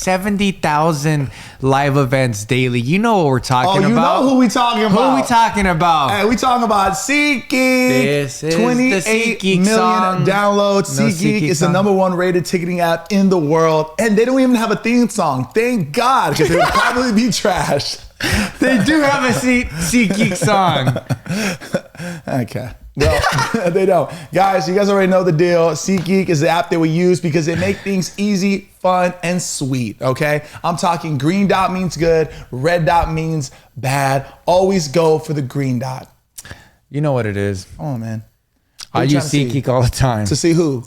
70,000 live events daily. You know what we're talking about. You know who we talking about. Who are we talking about? Hey, we talking about SeatGeek. This is 28 the SeatGeek million song. downloads. No SeatGeek is the song. #1 rated ticketing app in the world. And they don't even have a theme song. Thank God, because it would probably be trash. They do have a SeatGeek song. Okay. Well, they don't. Guys, you guys already know the deal. SeatGeek is the app that we use because they make things easy, fun, and sweet, okay? I'm talking green dot means good, red dot means bad. Always go for the green dot. You know what it is. Oh, man. I use SeatGeek all the time. To see who?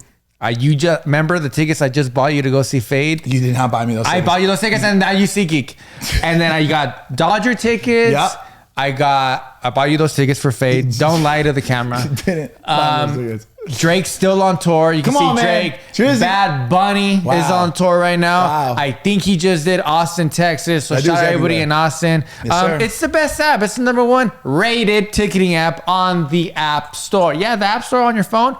You just remember the tickets I just bought you to go see Fade? You did not buy me those tickets. I bought you those tickets and now you SeatGeek. And then I got Dodger tickets. Yep. I bought you those tickets for Fade. Don't lie to the camera. Didn't buy those tickets. Drake's still on tour. You can Come on, see man. Drake. Drizzy. Bad Bunny is on tour right now. Wow. I think he just did Austin, Texas. So That shout dude's out everybody everywhere. in Austin. Yes, sir. It's the best app. It's the #1 rated ticketing app on the App Store. Yeah, the App Store on your phone,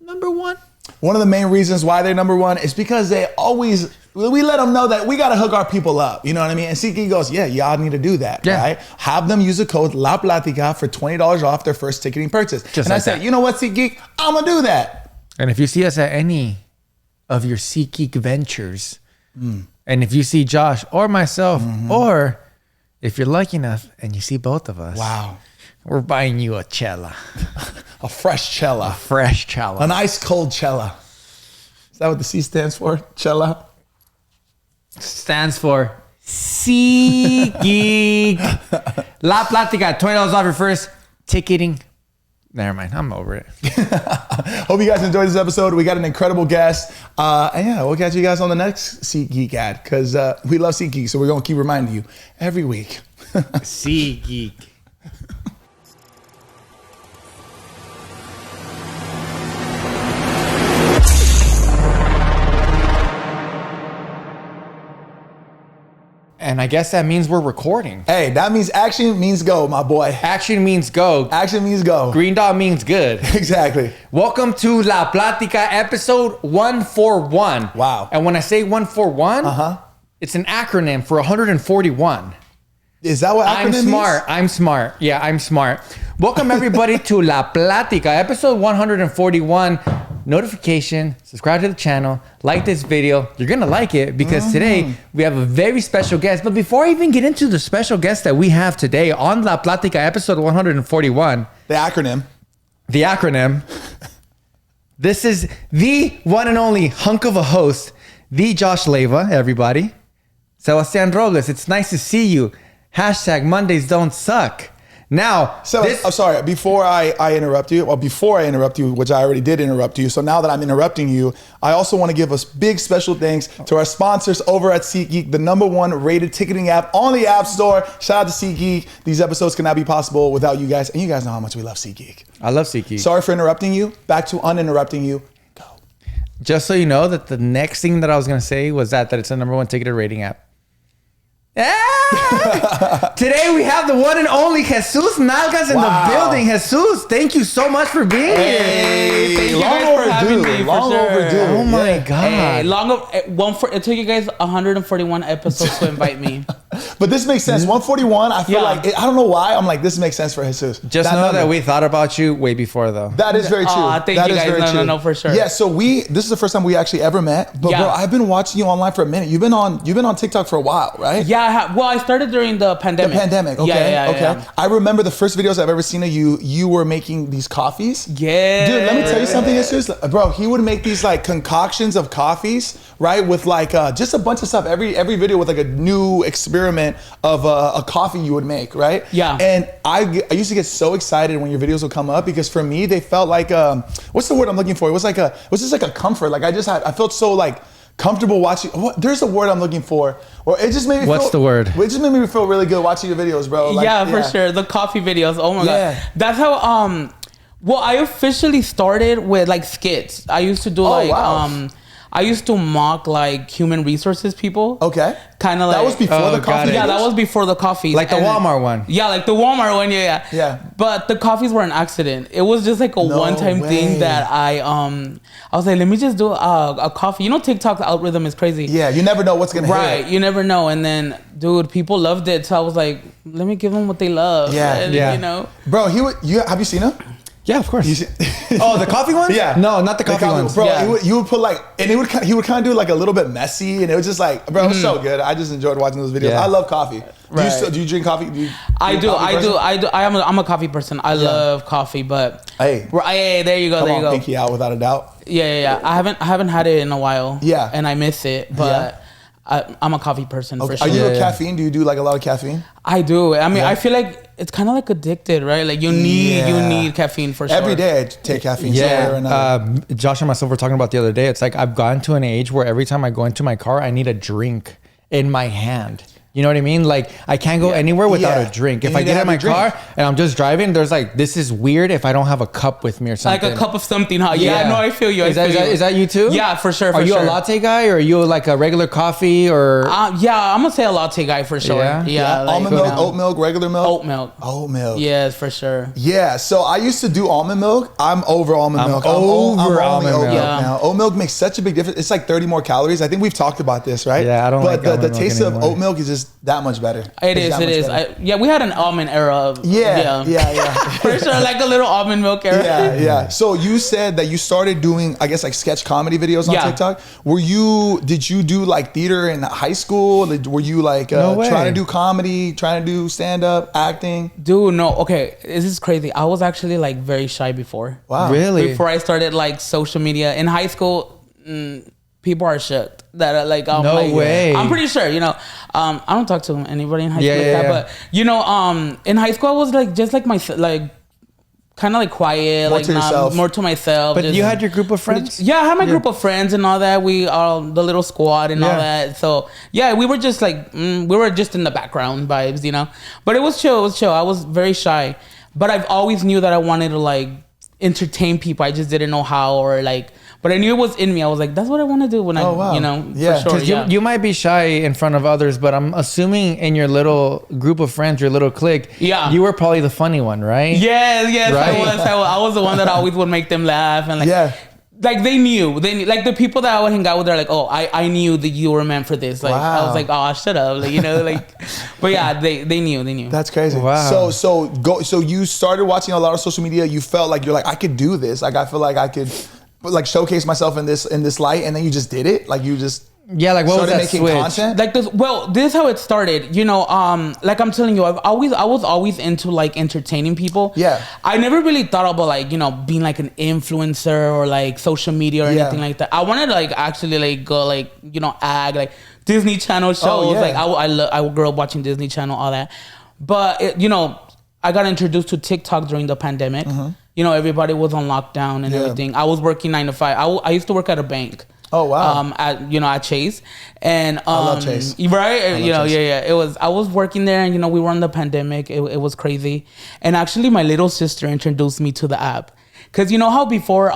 #1. One of the main reasons why they're #1 is because we let them know that we got to hook our people up. You know what I mean? And SeatGeek goes, yeah, y'all need to do that, right? Have them use the code La Platica for $20 off their first ticketing purchase. Just and I like said, that. you know what, SeatGeek? I'm going to do that. And if you see us at any of your SeatGeek ventures, and if you see Josh or myself, or if you're lucky enough and you see both of us, Wow. we're buying you a cella. A fresh cella. Fresh cella. An ice cold cella. Is that what the C stands for? Cella? Stands for SeatGeek. La Platica, $20 off your first ticketing. Never mind, I'm over it. Hope you guys enjoyed this episode. We got an incredible guest. And yeah, we'll catch you guys on the next SeatGeek ad because we love SeatGeek, so we're going to keep reminding you every week. SeatGeek. And I guess that means we're recording. Hey, that means action means go, my boy. Action means go. Action means go. Green dot means good. Exactly. Welcome to La Platica episode 141. Wow. And when I say 141, it's an acronym for 141. Is that what acronym means? I'm smart. Yeah, I'm smart. Welcome everybody to La Platica episode 141. Notification, subscribe to the channel, like this video. You're gonna like it because today we have a very special guest. But before I even get into the special guest that we have today on La Platica episode 141, The acronym. This is the one and only hunk of a host, the Josh Leyva, everybody. Sebastian Robles, it's nice to see you. Hashtag Mondays don't suck. Now, So I'm sorry, before I interrupt you, which I already did interrupt you. So now that I'm interrupting you, I also want to give a big special thanks to our sponsors over at SeatGeek, the #1 rated ticketing app on the App Store. Shout out to SeatGeek. These episodes cannot be possible without you guys. And you guys know how much we love SeatGeek. I love SeatGeek. Sorry for interrupting you. Back to uninterrupting you. Go. Just so you know that the next thing that I was going to say was that it's a #1 ticketed rating app. Today we have the one and only Jesus Nalgas in the building. Jesus, thank you so much for being here. Thank you guys for having me. Long overdue. Oh my God. Hey, it took you guys 141 episodes to invite me. But this makes sense. 141, I feel like, I don't know why, I'm like, this makes sense for Jesus. Just know that we thought about you way before though. That is very true. Thank that you is guys. very No, for sure. Yeah, so this is the first time we actually ever met. But bro, I've been watching you online for a minute. You've been on TikTok for a while, right? Yeah, I started during the pandemic. Okay. Yeah. I remember the first videos I've ever seen of you. You were making these coffees. Yeah. Dude, let me tell you something, Jesus. Bro, he would make these like concoctions of coffees, right? With like just a bunch of stuff. Every video with like a new experiment of a coffee you would make, right? Yeah. And I used to get so excited when your videos would come up because for me they felt like what's the word I'm looking for? It was just like a comfort. Like I felt so like comfortable watching. There's a word I'm looking for. Or it just made me What's the word? It just made me feel really good watching your videos, bro. Like, yeah, for sure. The coffee videos. Oh my Yeah. God. That's how well, I officially started with like skits. I used to do I used to mock like human resources people. Okay. Kind of like That was before the got coffee. it. Yeah, that was before the coffees. Like the And- Walmart one. Yeah, like the Walmart one. Yeah. Yeah. But the coffees were an accident. It was just like a No one-time way. thing that I was like, let me just do a coffee. You know, TikTok's algorithm is crazy. Yeah, you never know what's gonna Right, hit. you never know. And then, dude, people loved it. So I was like, let me give them what they love. Yeah, And, yeah. You know. Bro, have you seen him? Yeah, of course. You see- Oh, the coffee ones? Yeah. No, not the coffee ones. Bro, Yeah. you would put like, and he would kind of do like a little bit messy, and it was just like, bro, it was so good. I just enjoyed watching those videos. Yeah. I love coffee. Right. Do you drink coffee? I do. I I'm a coffee person. I love coffee, but Hey. hey, there you go. Come There on, you go. pinky out without a doubt. Yeah. I haven't had it in a while. Yeah. and I miss it, but I'm a coffee person for sure. Are you a Yeah. caffeine? Do you do like a lot of caffeine? I do. I mean, Yeah. I feel like it's kind of like addicted, right? Like you need caffeine for sure. Every day I take caffeine. some way or another. Josh and myself were talking about the other day. It's like I've gotten to an age where every time I go into my car, I need a drink in my hand. You know what I mean? Like I can't go anywhere without Yeah. a drink. You If I need to get in have my your drink. car and I'm just driving, there's like, this is weird if I don't have a cup with me or something. Like a cup of something, huh? Yeah, no, I feel you. Is that you too? Yeah, for sure. Are you sure. a latte guy or are you like a regular coffee or? Yeah, I'm gonna say a latte guy for sure. Yeah? Yeah, like, Almond milk, oat milk, regular milk? oat milk. Oat milk. Yes, for sure. Yeah, so I used to do almond milk. I'm over almond milk. I'm over only almond oat milk. Yeah. now. Oat milk makes such a big difference. It's like 30 more calories. I think we've talked about this, right? Yeah, I don't like But the almond milk taste of anymore. oat milk is just that much better. It It's is. that It much is. better. We had an almond era. Yeah. For sure, like a little almond milk era. Yeah. So you said that you started doing, I guess, like sketch comedy videos on Yeah. TikTok. Did you do like theater in high school? Were you like No way. trying to do comedy, trying to do stand up, acting? Dude, no. Okay, this is crazy. I was actually like very shy before. Wow. Really? Before I started like social media in high school, people are shook that are like, No like, way. I'm pretty sure, you know. I don't talk to anybody in high school Yeah, like yeah, that, yeah. but you know, in high school I was like just like kind of like quiet, More like to yourself. more to myself. But just- you had your group of friends? Yeah, I had my group of friends and all that. We all the little squad and all Yeah. that. So yeah, we were just like we were just in the background vibes, you know. But it was chill. It was chill. I was very shy, but I've always knew that I wanted to like entertain people. I just didn't know how or like. But I knew it was in me. I was like, that's what I want to do when Oh, wow. you know, Yeah. for sure. 'Cause Yeah. you might be shy in front of others, but I'm assuming in your little group of friends, your little clique, Yeah. you were probably the funny one, right? Yes, Right. I was the one that always would make them laugh and like. Yeah. Like they knew, like the people that I would hang out with, they're like, oh, I knew that you were meant for this. Like I Wow. was like, oh, shut up, like you know, like, but yeah, they knew. That's crazy. Wow. So you started watching a lot of social media. You felt like you're like, I could do this. Like I feel like I could like showcase myself in this light, and then you just did it. Like you just Yeah, like what was started that making switch? content. Like this, well, this is how it started. You know, like I'm telling you, I was always into like entertaining people. Yeah. I never really thought about like, you know, being like an influencer or like social media or Yeah. anything like that. I wanted to like actually like go like, you know, act like Disney Channel shows. Oh, yeah. Like I grew up watching Disney Channel, all that. But you know, I got introduced to TikTok during the pandemic. You know, everybody was on lockdown and Yeah. everything. I was working 9 to 5. I used to work at a bank. Oh, wow. At Chase, and love Chase. right? You know, Chase. yeah. It was. I was working there, and you know, we were in the pandemic. It was crazy, and actually, my little sister introduced me to the app. Cause you know how before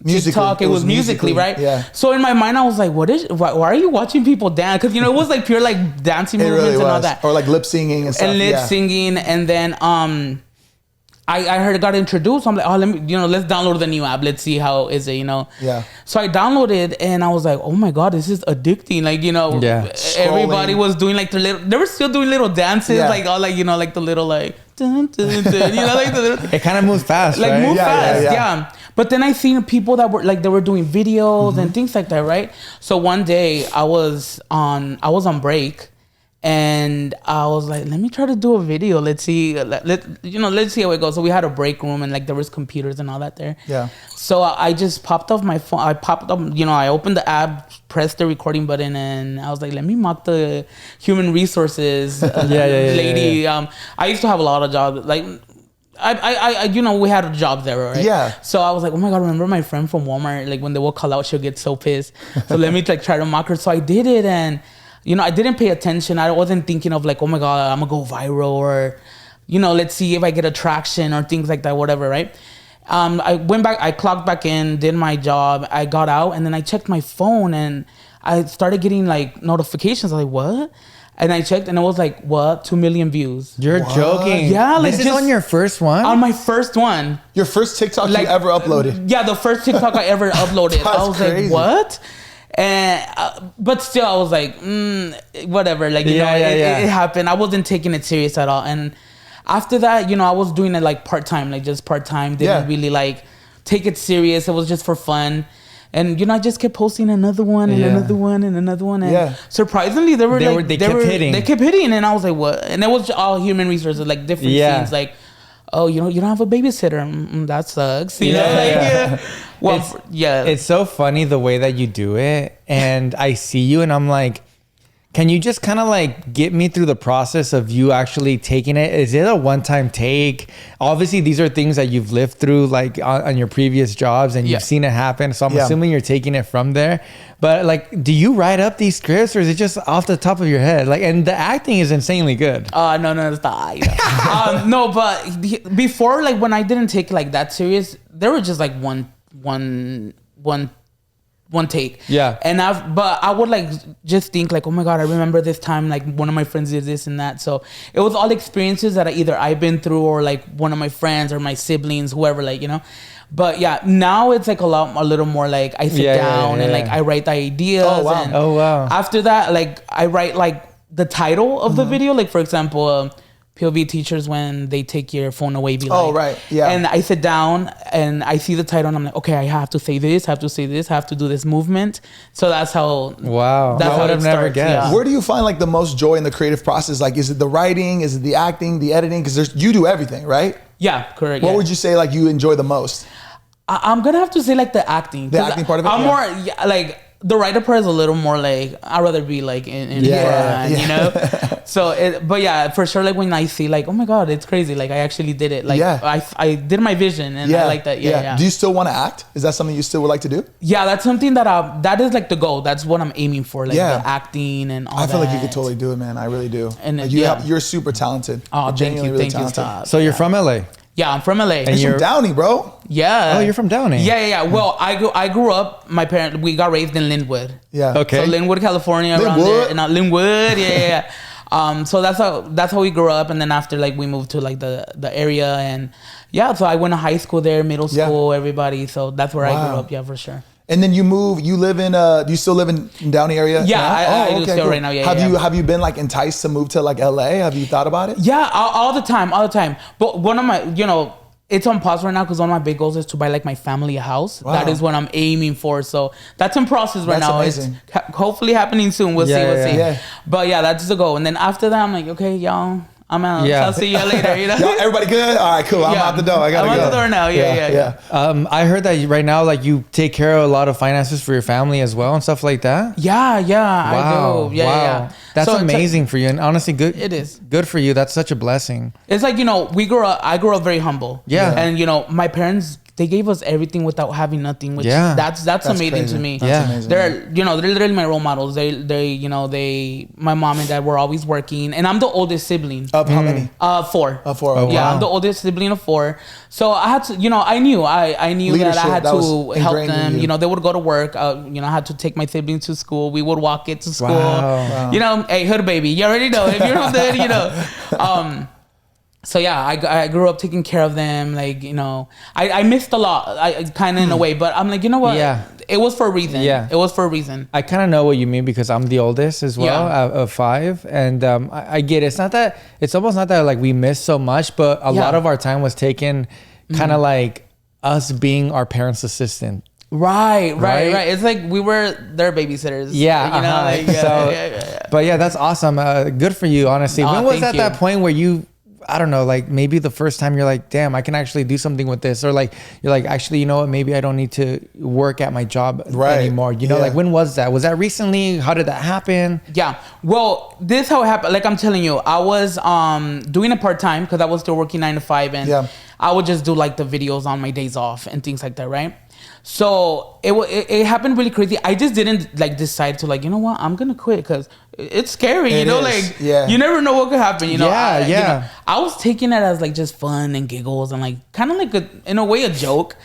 TikTok it was Musical.ly, right? Yeah. So in my mind I was like, why are you watching people dance? Cause you know it was like pure like dancing It movements really and all was. that. Or like lip singing and stuff. And lip yeah. singing, and then I heard it got introduced. I'm like, oh, let's download the new app. Let's see how is it, you know? Yeah. So I downloaded and I was like, oh my God, this is addicting. Like, you know, Yeah. everybody Scrolling. was doing like they were still doing little dances, Yeah. like all like, you know, like the little like, dun, dun, dun, you know, like the little, It kind of moves fast, like right? move Yeah, fast, yeah, yeah, yeah. But then I seen people that were like they were doing videos and things like that, right? So one day I was on break, and I was like, let me try to do a video. Let's see, let's see how it goes. So we had a break room, and like there was computers and all that there. Yeah. So I just popped off my phone. I popped up, you know, I opened the app, pressed the recording button, and I was like, let me mock the human resources Yeah, lady. I used to have a lot of jobs, like. I you know, we had a job there, right? Yeah. So I was like, oh my God, remember my friend from Walmart? Like when they will call out, she'll get so pissed. So let me like try to mock her. So I did it, and you know, I didn't pay attention. I wasn't thinking of like, oh my God, I'm gonna go viral, or you know, let's see if I get attraction or things like that, whatever, right? I went back, I clocked back in, did my job, I got out, and then I checked my phone, and I started getting like notifications. I was like, what? And I checked, and it was like, what? 2 million views. You're joking. Yeah, like this is on your first one? On my first one. Your first TikTok you ever uploaded? Yeah, the first TikTok I ever uploaded. I was crazy. like, what? And but still, I was like, whatever. Like, you know, it happened. I wasn't taking it serious at all. And after that, you know, I was doing it like part-time, like just part-time. Didn't really like take it serious. It was just for fun. And, you know, I just kept posting another one and another one and another one. And surprisingly, they kept hitting. They kept hitting. And I was like, what? And it was all human resources, like different scenes. Like, oh, you know, you don't have a babysitter. That sucks. You know? Well, It's so funny the way that you do it. And I see you and I'm like, can you just kind of like get me through the process of you actually taking it? Is it a one-time take? Obviously, these are things that you've lived through like on your previous jobs and you've seen it happen. So I'm assuming you're taking it from there. But like, do you write up these scripts or is it just off the top of your head? Like, and the acting is insanely good. No, it's not. No, but before, like when I didn't take it like that serious, there were just like one take. Yeah. And I would like just think like, oh my God, I remember this time like one of my friends did this and that. So it was all experiences that I've been through or like one of my friends or my siblings, whoever, like, you know. But yeah, now it's like a little more like I sit down and like I write the ideas. Oh wow. And after that, like I write like the title of the video. Like for example, POV teachers when they take your phone away. Be like, oh right, yeah. And I sit down and I see the title and I'm like, okay, I have to say this, have to do this movement. So that's how. Wow, that's I would have never guessed. Yeah. Where do you find like the most joy in the creative process? Like, is it the writing? Is it the acting? The editing? Because you do everything, right? Yeah, correct. What would you say like you enjoy the most? I'm gonna have to say like the acting. The acting part of it. I'm more like. The writer part is a little more like I'd rather be like in front, you know. So, but yeah, for sure. Like when I see like, oh my God, it's crazy. Like I actually did it. Like I did my vision, and I like that. Yeah. Do you still want to act? Is that something you still would like to do? Yeah, that's something that is like the goal. That's what I'm aiming for. Like the acting and all that. I feel like you could totally do it, man. I really do. And like you're super talented. Oh, thank you, really thank you. So you're from LA. Yeah, I'm from LA. And you're from Downey, bro. Yeah. Oh, you're from Downey. Yeah. Well, I grew up. My parents, we got raised in Linwood. Yeah. Okay. So Linwood, California, around there. And Linwood. Yeah. So that's how we grew up, and then after like we moved to like the area, and so I went to high school there, middle school, everybody. So that's where I grew up. Yeah, for sure. And then you live in do you still live in Downey area? Yeah, I do still right now. Yeah. Have you been like enticed to move to like LA? Have you thought about it? Yeah, all the time. But one of my, it's on pause right now because one of my big goals is to buy like my family a house. Wow. That is what I'm aiming for. So that's in process right now. Amazing. It's hopefully happening soon. We'll see. Yeah. But yeah, that's the goal. And then after that, I'm like, okay, y'all, I'm out. Yeah. I'll see you later. Yo, everybody good? All right, cool. I'm out the door. I'm out the door now. Yeah. I heard that right now, like you take care of a lot of finances for your family as well and stuff like that. Yeah, wow. I do. Yeah. That's amazing for you, and honestly, good. It is good for you. That's such a blessing. It's like I grew up very humble. Yeah. And my parents, they gave us everything without having nothing, which that's amazing crazy. to me. That's amazing. They're literally my role models. They my mom and dad were always working, and I'm the oldest sibling. Of how many? 4. Of 4. Oh, Yeah, wow. I'm the oldest sibling of 4. So I had to, I knew Leadership, that I had that to was help ingrained them. in you. They would go to work. I had to take my siblings to school. We would walk it to school. Wow. Hey, hood baby, you already know. If you're from there, So yeah, I grew up taking care of them. Like, I missed a lot, I kind of in a way, but I'm like, you know what? Yeah. It was for a reason. Yeah. It was for a reason. I kind of know what you mean because I'm the oldest as well of 5, and I get it. It's almost not that like we miss so much, but a lot of our time was taken kind of like us being our parents' assistant. Right. It's like we were their babysitters. Yeah. But yeah, that's awesome. Good for you, honestly. When was that point where you, I don't know, like maybe the first time you're like, damn, I can actually do something with this, or like you're like, actually, you know what, maybe I don't need to work at my job anymore. Like when was that? Was that recently? How did that happen? Yeah. Well, this is how it happened. Like I'm telling you, I was doing it part-time because I was still working 9 to 5, and I would just do like the videos on my days off and things like that, right? So it happened really crazy. I just didn't like decide to like, you know what, I'm gonna quit because it's scary. It you know, is. like Yeah. you never know what could happen. You know, Yeah, you yeah. know, I was taking it as like just fun and giggles and like kind of like in a way a joke.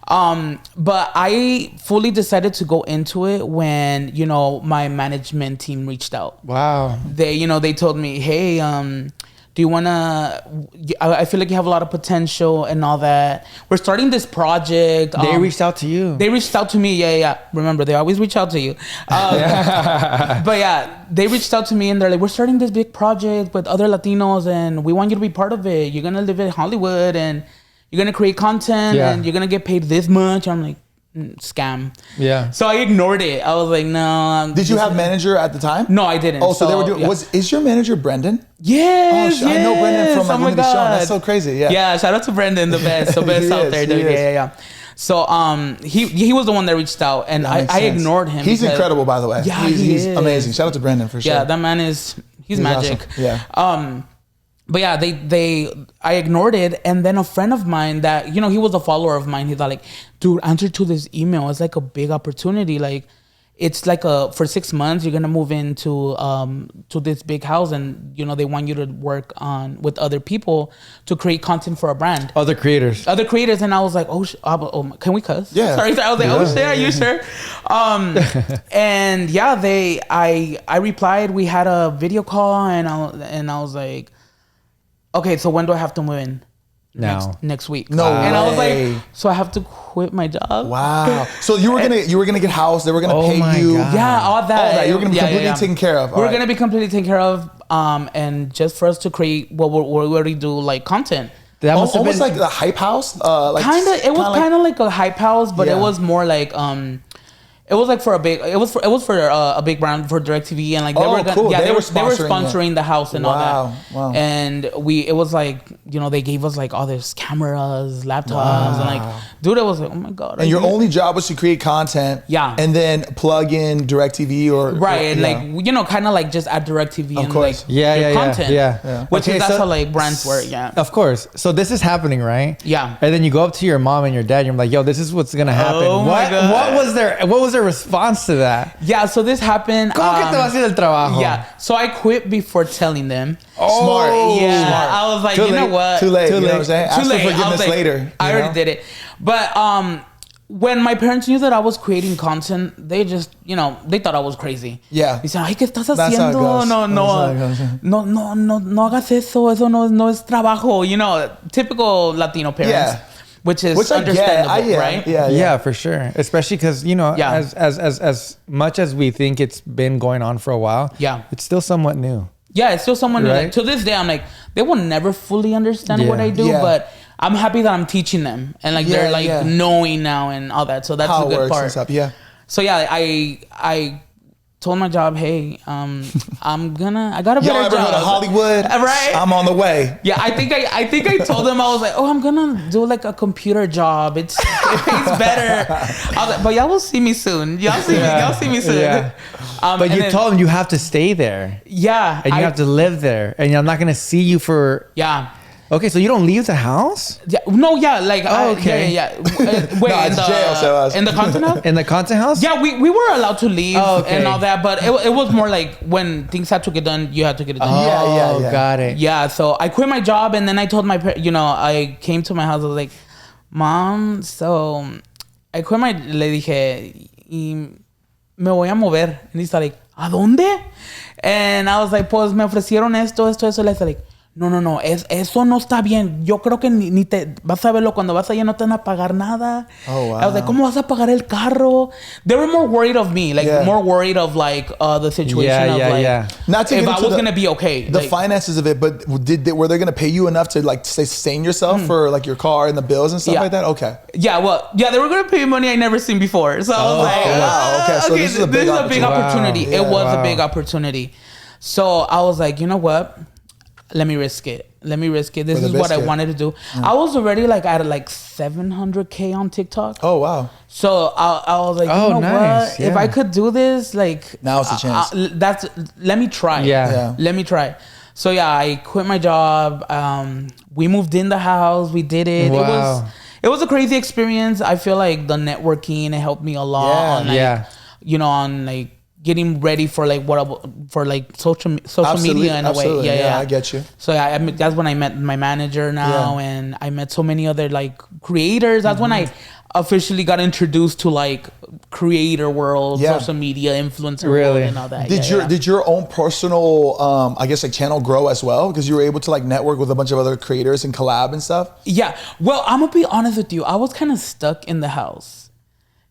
But I fully decided to go into it when, you know, my management team reached out. Wow. They told me, hey, do you want to, I feel like you have a lot of potential and all that. We're starting this project. They reached out to you. They reached out to me. Yeah. Remember, they always reach out to you. But yeah, they reached out to me and they're like, we're starting this big project with other Latinos and we want you to be part of it. You're going to live in Hollywood and you're going to create content and you're going to get paid this much. I'm like, scam. Yeah. So I ignored it. I was like, no. Did you have manager at the time? No, I didn't. Oh, so they were doing. Yeah. Is your manager Brendan? Yes, I know Brendan from like oh one of the shows. That's so crazy. Yeah. Yeah. Shout out to Brendan, the best, He out is, there, he dude. is. Yeah. So he was the one that reached out, and That makes I sense. ignored him. He's because- incredible, by the way. Yeah, he's is. amazing. Shout out to Brendan for sure. Yeah, that man he's magic. awesome. Yeah. But yeah, I ignored it, and then a friend of mine that, you know, he was a follower of mine. He's like, dude, answer to this email. It's like a big opportunity. Like, it's like for 6 months you're gonna move into to this big house, and you know they want you to work on with other people to create content for a brand. Other creators. And I was like, can we cuss? Yeah. Sorry. I was like, oh shit, are you sure? And yeah, I replied. We had a video call, and I was like, okay, so when do I have to move in? Now. Next week. No And I was way. like, so I have to quit my job? Wow. So you were gonna get house. They were gonna Oh pay my you. God. Yeah, all that. You were gonna be completely taken care of. All We're right. gonna be completely taken care of, and just for us to create what we already do, like content. That must have Almost been like the hype house. It It was kind of like a hype house, but Yeah. it was more like it was like for a big. It was for a big brand for DirecTV, and like Oh, cool. they were sponsoring sponsoring the house and all Wow, that. wow. And it was like, you know, they gave us like all this cameras, laptops, and like, dude, it was like, oh my god. And your only job was to create content. Yeah. And then plug in DirecTV or right, and yeah. like, you know, kind of like just add DirecTV and course. like Yeah. content. Yeah. Which Okay, is that's so- how like brands work. Yeah. Of course. So this is happening, right? Yeah. And then you go up to your mom and your dad, and you're like, yo, this is what's gonna happen. Oh my God. What was their response to that? Yeah. So this happened. ¿Cómo que te vas a ir del trabajo? Yeah. So I quit before telling them. Smart. Yeah, Smart. I was like, Too you know late. what? Too late. Too You know late. what I'm saying? Too Ask for late. I was forgiveness like, later. I you already know? did it. But when my parents knew that I was creating content, they just, you know, they thought I was crazy. Yeah. Dicen, ay, ¿qué estás That's how it haciendo? goes. No, That's how it goes, yeah. no hagas eso no es trabajo. You know, typical Latino parents. Yeah. Which is Which I get. understandable, right? Yeah. For sure. Especially because, you know, Yeah. as much as we think it's been going on for a while, Yeah. it's still somewhat new. Yeah, it's still someone Right? like, to this day, I'm like, they will never fully understand what Yeah. I do, Yeah. but I'm happy that I'm teaching them and like Yeah, they're like yeah. knowing now and all that. So that's How the it good works part. and stuff. Yeah. So yeah, I told my job, hey, I got a Y'all better ever job. go to Hollywood? Right? I'm on the way. Yeah, I think I told them, I was like, oh, I'm gonna do like a computer job. It pays better. I was like, but y'all will see me soon. Y'all see me soon. Yeah. But and you then- told them you have to stay there yeah, and you have to live there, and I'm not gonna see you for. yeah. Okay, so you don't leave the house Yeah, no, yeah, like okay. yeah. Wait, No, it's jail, so us. in the content house? in the content house. Yeah, we were allowed to leave Oh, okay. and all that, but it was more like when things had to get done, you had to get it done. Oh, Yeah. got it. Yeah, so I quit my job and then I told I came to my house. I was like, Mom, so I quit le dije, y me voy a mover. And he's like, ¿a dónde? And I was like, pues me ofrecieron esto. Le dije like, no, eso no está bien. Yo creo que ni te vas a verlo cuando vas allá, no te van a pagar nada. Oh, wow. I was like, ¿cómo vas a pagar el carro? They were more worried of me, like more worried of like the situation of like Not to if get I into was gonna be okay. The like, finances of it, but were they gonna pay you enough to like sustain yourself for like your car and the bills and stuff Yeah. like that? Okay. Yeah, well, yeah, they were gonna pay me money I never seen before. So I was like, wow, okay, so this is a big opportunity. Wow. It was Wow. a big opportunity. So I was like, you know what? Let me risk it. This is what I wanted to do. I was already like at like 700K on TikTok. Oh wow. So I was like, you know nice. what? Yeah. If I could do this, like Now's the chance. Let me try. Yeah. Let me try. So yeah, I quit my job. We moved in the house. We did it. Wow. It it was a crazy experience. I feel like the networking, it helped me a lot. Yeah. On, like, you know, on like getting ready for like social media in a way. Yeah, I get you. So that's when I met my manager now, and I met so many other like creators. That's when I officially got introduced to like creator world, social media influencer world, and all that. Did your own personal I guess like channel grow as well, because you were able to like network with a bunch of other creators and collab and stuff? Yeah. Well, I'm gonna be honest with you. I was kind of stuck in the house.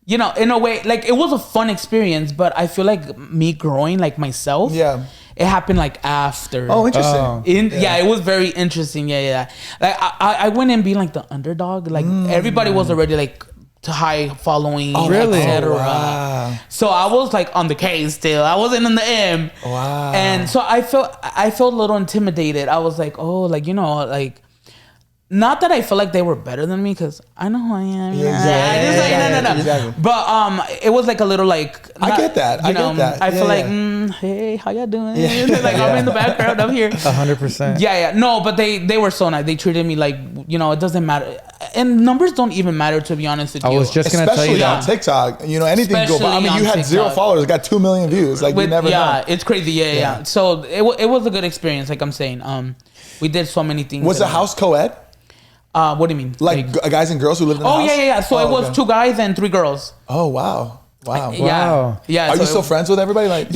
You know, in a way, like it was a fun experience, but I feel like me growing like myself. Yeah. It happened like after. Oh, interesting. It was very interesting. Yeah. Like I went in being like the underdog. Like everybody was already like to high following, etc. Wow. So I was like on the K still. I wasn't in the M. Wow. And so I felt a little intimidated. I was like, oh, like, you know, like, not that I feel like they were better than me, because I know who I am. No. Exactly. But it was like a little like, I get that. I feel like, hey, how y'all doing? Like I'm in the background, I'm here. 100%. Yeah. No, but they were so nice. They treated me like, you know, it doesn't matter. And numbers don't even matter, to be honest with you. I was just gonna tell you that. Especially on TikTok, you know, anything go by. I mean, you had 0 followers, got 2 million views. Like, you never know. Yeah, it's crazy. Yeah. So it was a good experience. Like I'm saying, we did so many things. Was the house co-ed? What do you mean? Like guys and girls who lived in the house? Yeah. So it was 2 guys and 3 girls. Oh, wow. Yeah. Are you still friends with everybody? Like,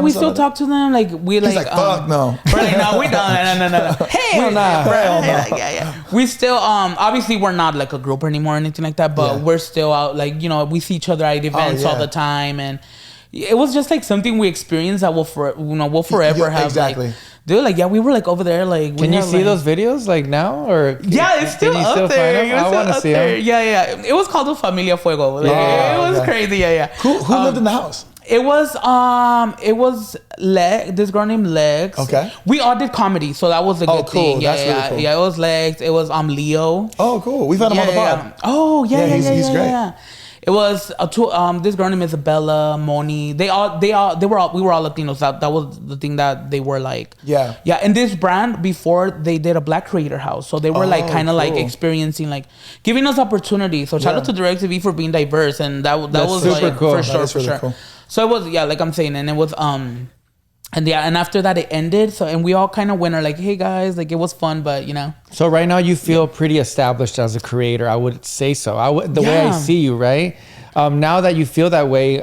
we still talk to them. Like we He's like fuck no. Really, no, we don't. No. Hell no. Yeah. We still obviously we're not like a group anymore or anything like that, but we're still out. Like, you know, we see each other at events all the time, and it was just like something we experienced that we'll forever have. Exactly. Like, dude, like, we were like over there, like. Can you see those videos like now, or? It's still up there. I want to see them. Yeah. It was called the Familia Fuego. Like, it was crazy. Yeah. Who lived in the house? It was this girl named Lex. Okay. We all did comedy, so that was a good thing. Yeah, That's really cool. Yeah, it was Lex. It was Leo. Oh, cool. We've had him on the pod. Yeah. Oh, yeah. He's great. Yeah. It was this girl named Isabella, Moni. We were all Latinos. That was the thing that they were like. Yeah. And this brand, before, they did a Black creator house, so they were like kind of like experiencing, like giving us opportunity. So shout out to DirecTV for being diverse, and that was super like cool. For sure. Cool. So it was like I'm saying, and it was And after that it ended. So, and we all kind of went like, hey guys, like it was fun, but you know. So right now you feel pretty established as a creator. I would say so. The way I see you, right? Now that you feel that way,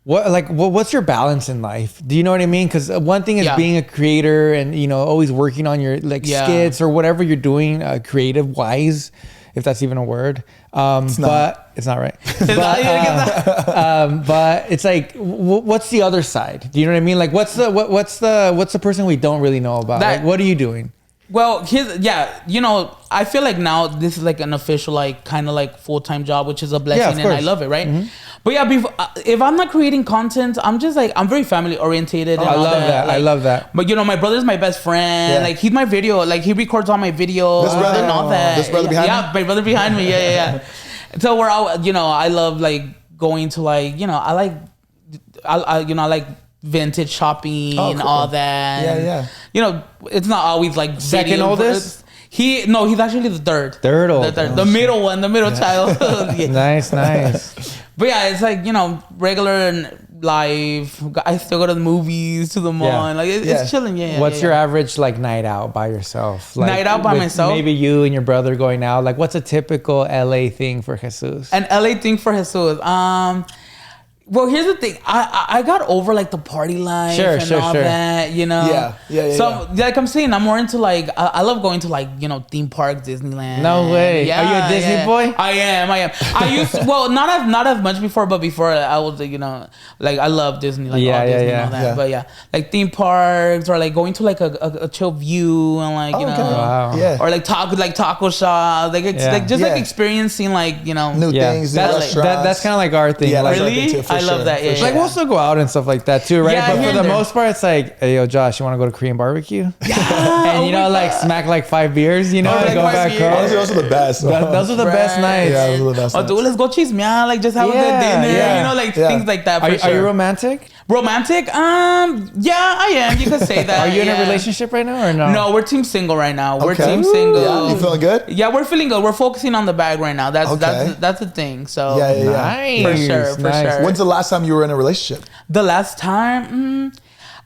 what's your balance in life? Do you know what I mean? Because one thing is being a creator and, you know, always working on your skits or whatever you're doing creative wise, if that's even a word. But it's not right. But it's like, what's the other side? Do you know what I mean? Like, what's the person we don't really know about? Like, what are you doing? Well, you know, I feel like now this is like an official, like kind of like full-time job, which is a blessing, and I love it, right? Mm-hmm. But if I'm not creating content, I'm just like, I'm very family orientated. I love that. Like, I love that. But you know, my brother's my best friend. Yeah. Like he's my video, like he records all my videos and all that. This brother behind me? Yeah, my brother behind me. Yeah. So we're out, you know, I love like going to like, you know, I like vintage shopping and all that. Yeah. You know, it's not always like second oldest. He's actually the third. Third oldest. The middle one, the middle child. Nice. But yeah, it's like, you know, regular life. I still go to the movies, to the mall. Like it's chilling. What's your average like night out by yourself? Like, night out by myself? Maybe you and your brother going out. Like, what's a typical LA thing for Jesus? An LA thing for Jesus. Well, here's the thing. I got over like the party life and all that, you know. Yeah. So like I'm saying, I'm more into like I love going to like, you know, theme parks, Disneyland. No way. Yeah, are you a Disney boy? I am. I used to, well, not as much before, but before I was, you know, like I love Disney, like all Disney and all that. But like theme parks or like going to like a chill view and like, you know, or like taco shops, like experiencing like, you know, new things, new restaurants. That's kind of like our thing. Yeah, like, really? I love that. Yeah, like we'll still go out and stuff like that too, right? Yeah, but for the most part, it's like, hey, yo, Josh, you want to go to Korean barbecue? Yeah. And you know, like smack like 5 beers, you know, like go back home. Honestly, those are the best. Those are the best nights. Yeah, those are the best. Or dude, let's go chismear, like just have a good dinner, you know, like things like that. Are you romantic? Romantic? Yeah, I am. You could say that. Are you in a yeah. relationship right now or no? No, we're team single right now. We're Okay. team single. Yeah, you feeling good? Yeah, we're feeling good. We're focusing on the bag right now. That's Okay. that's the thing. So Yeah. Nice. For sure, for Nice. sure. When's the last time you were in a relationship? the last time,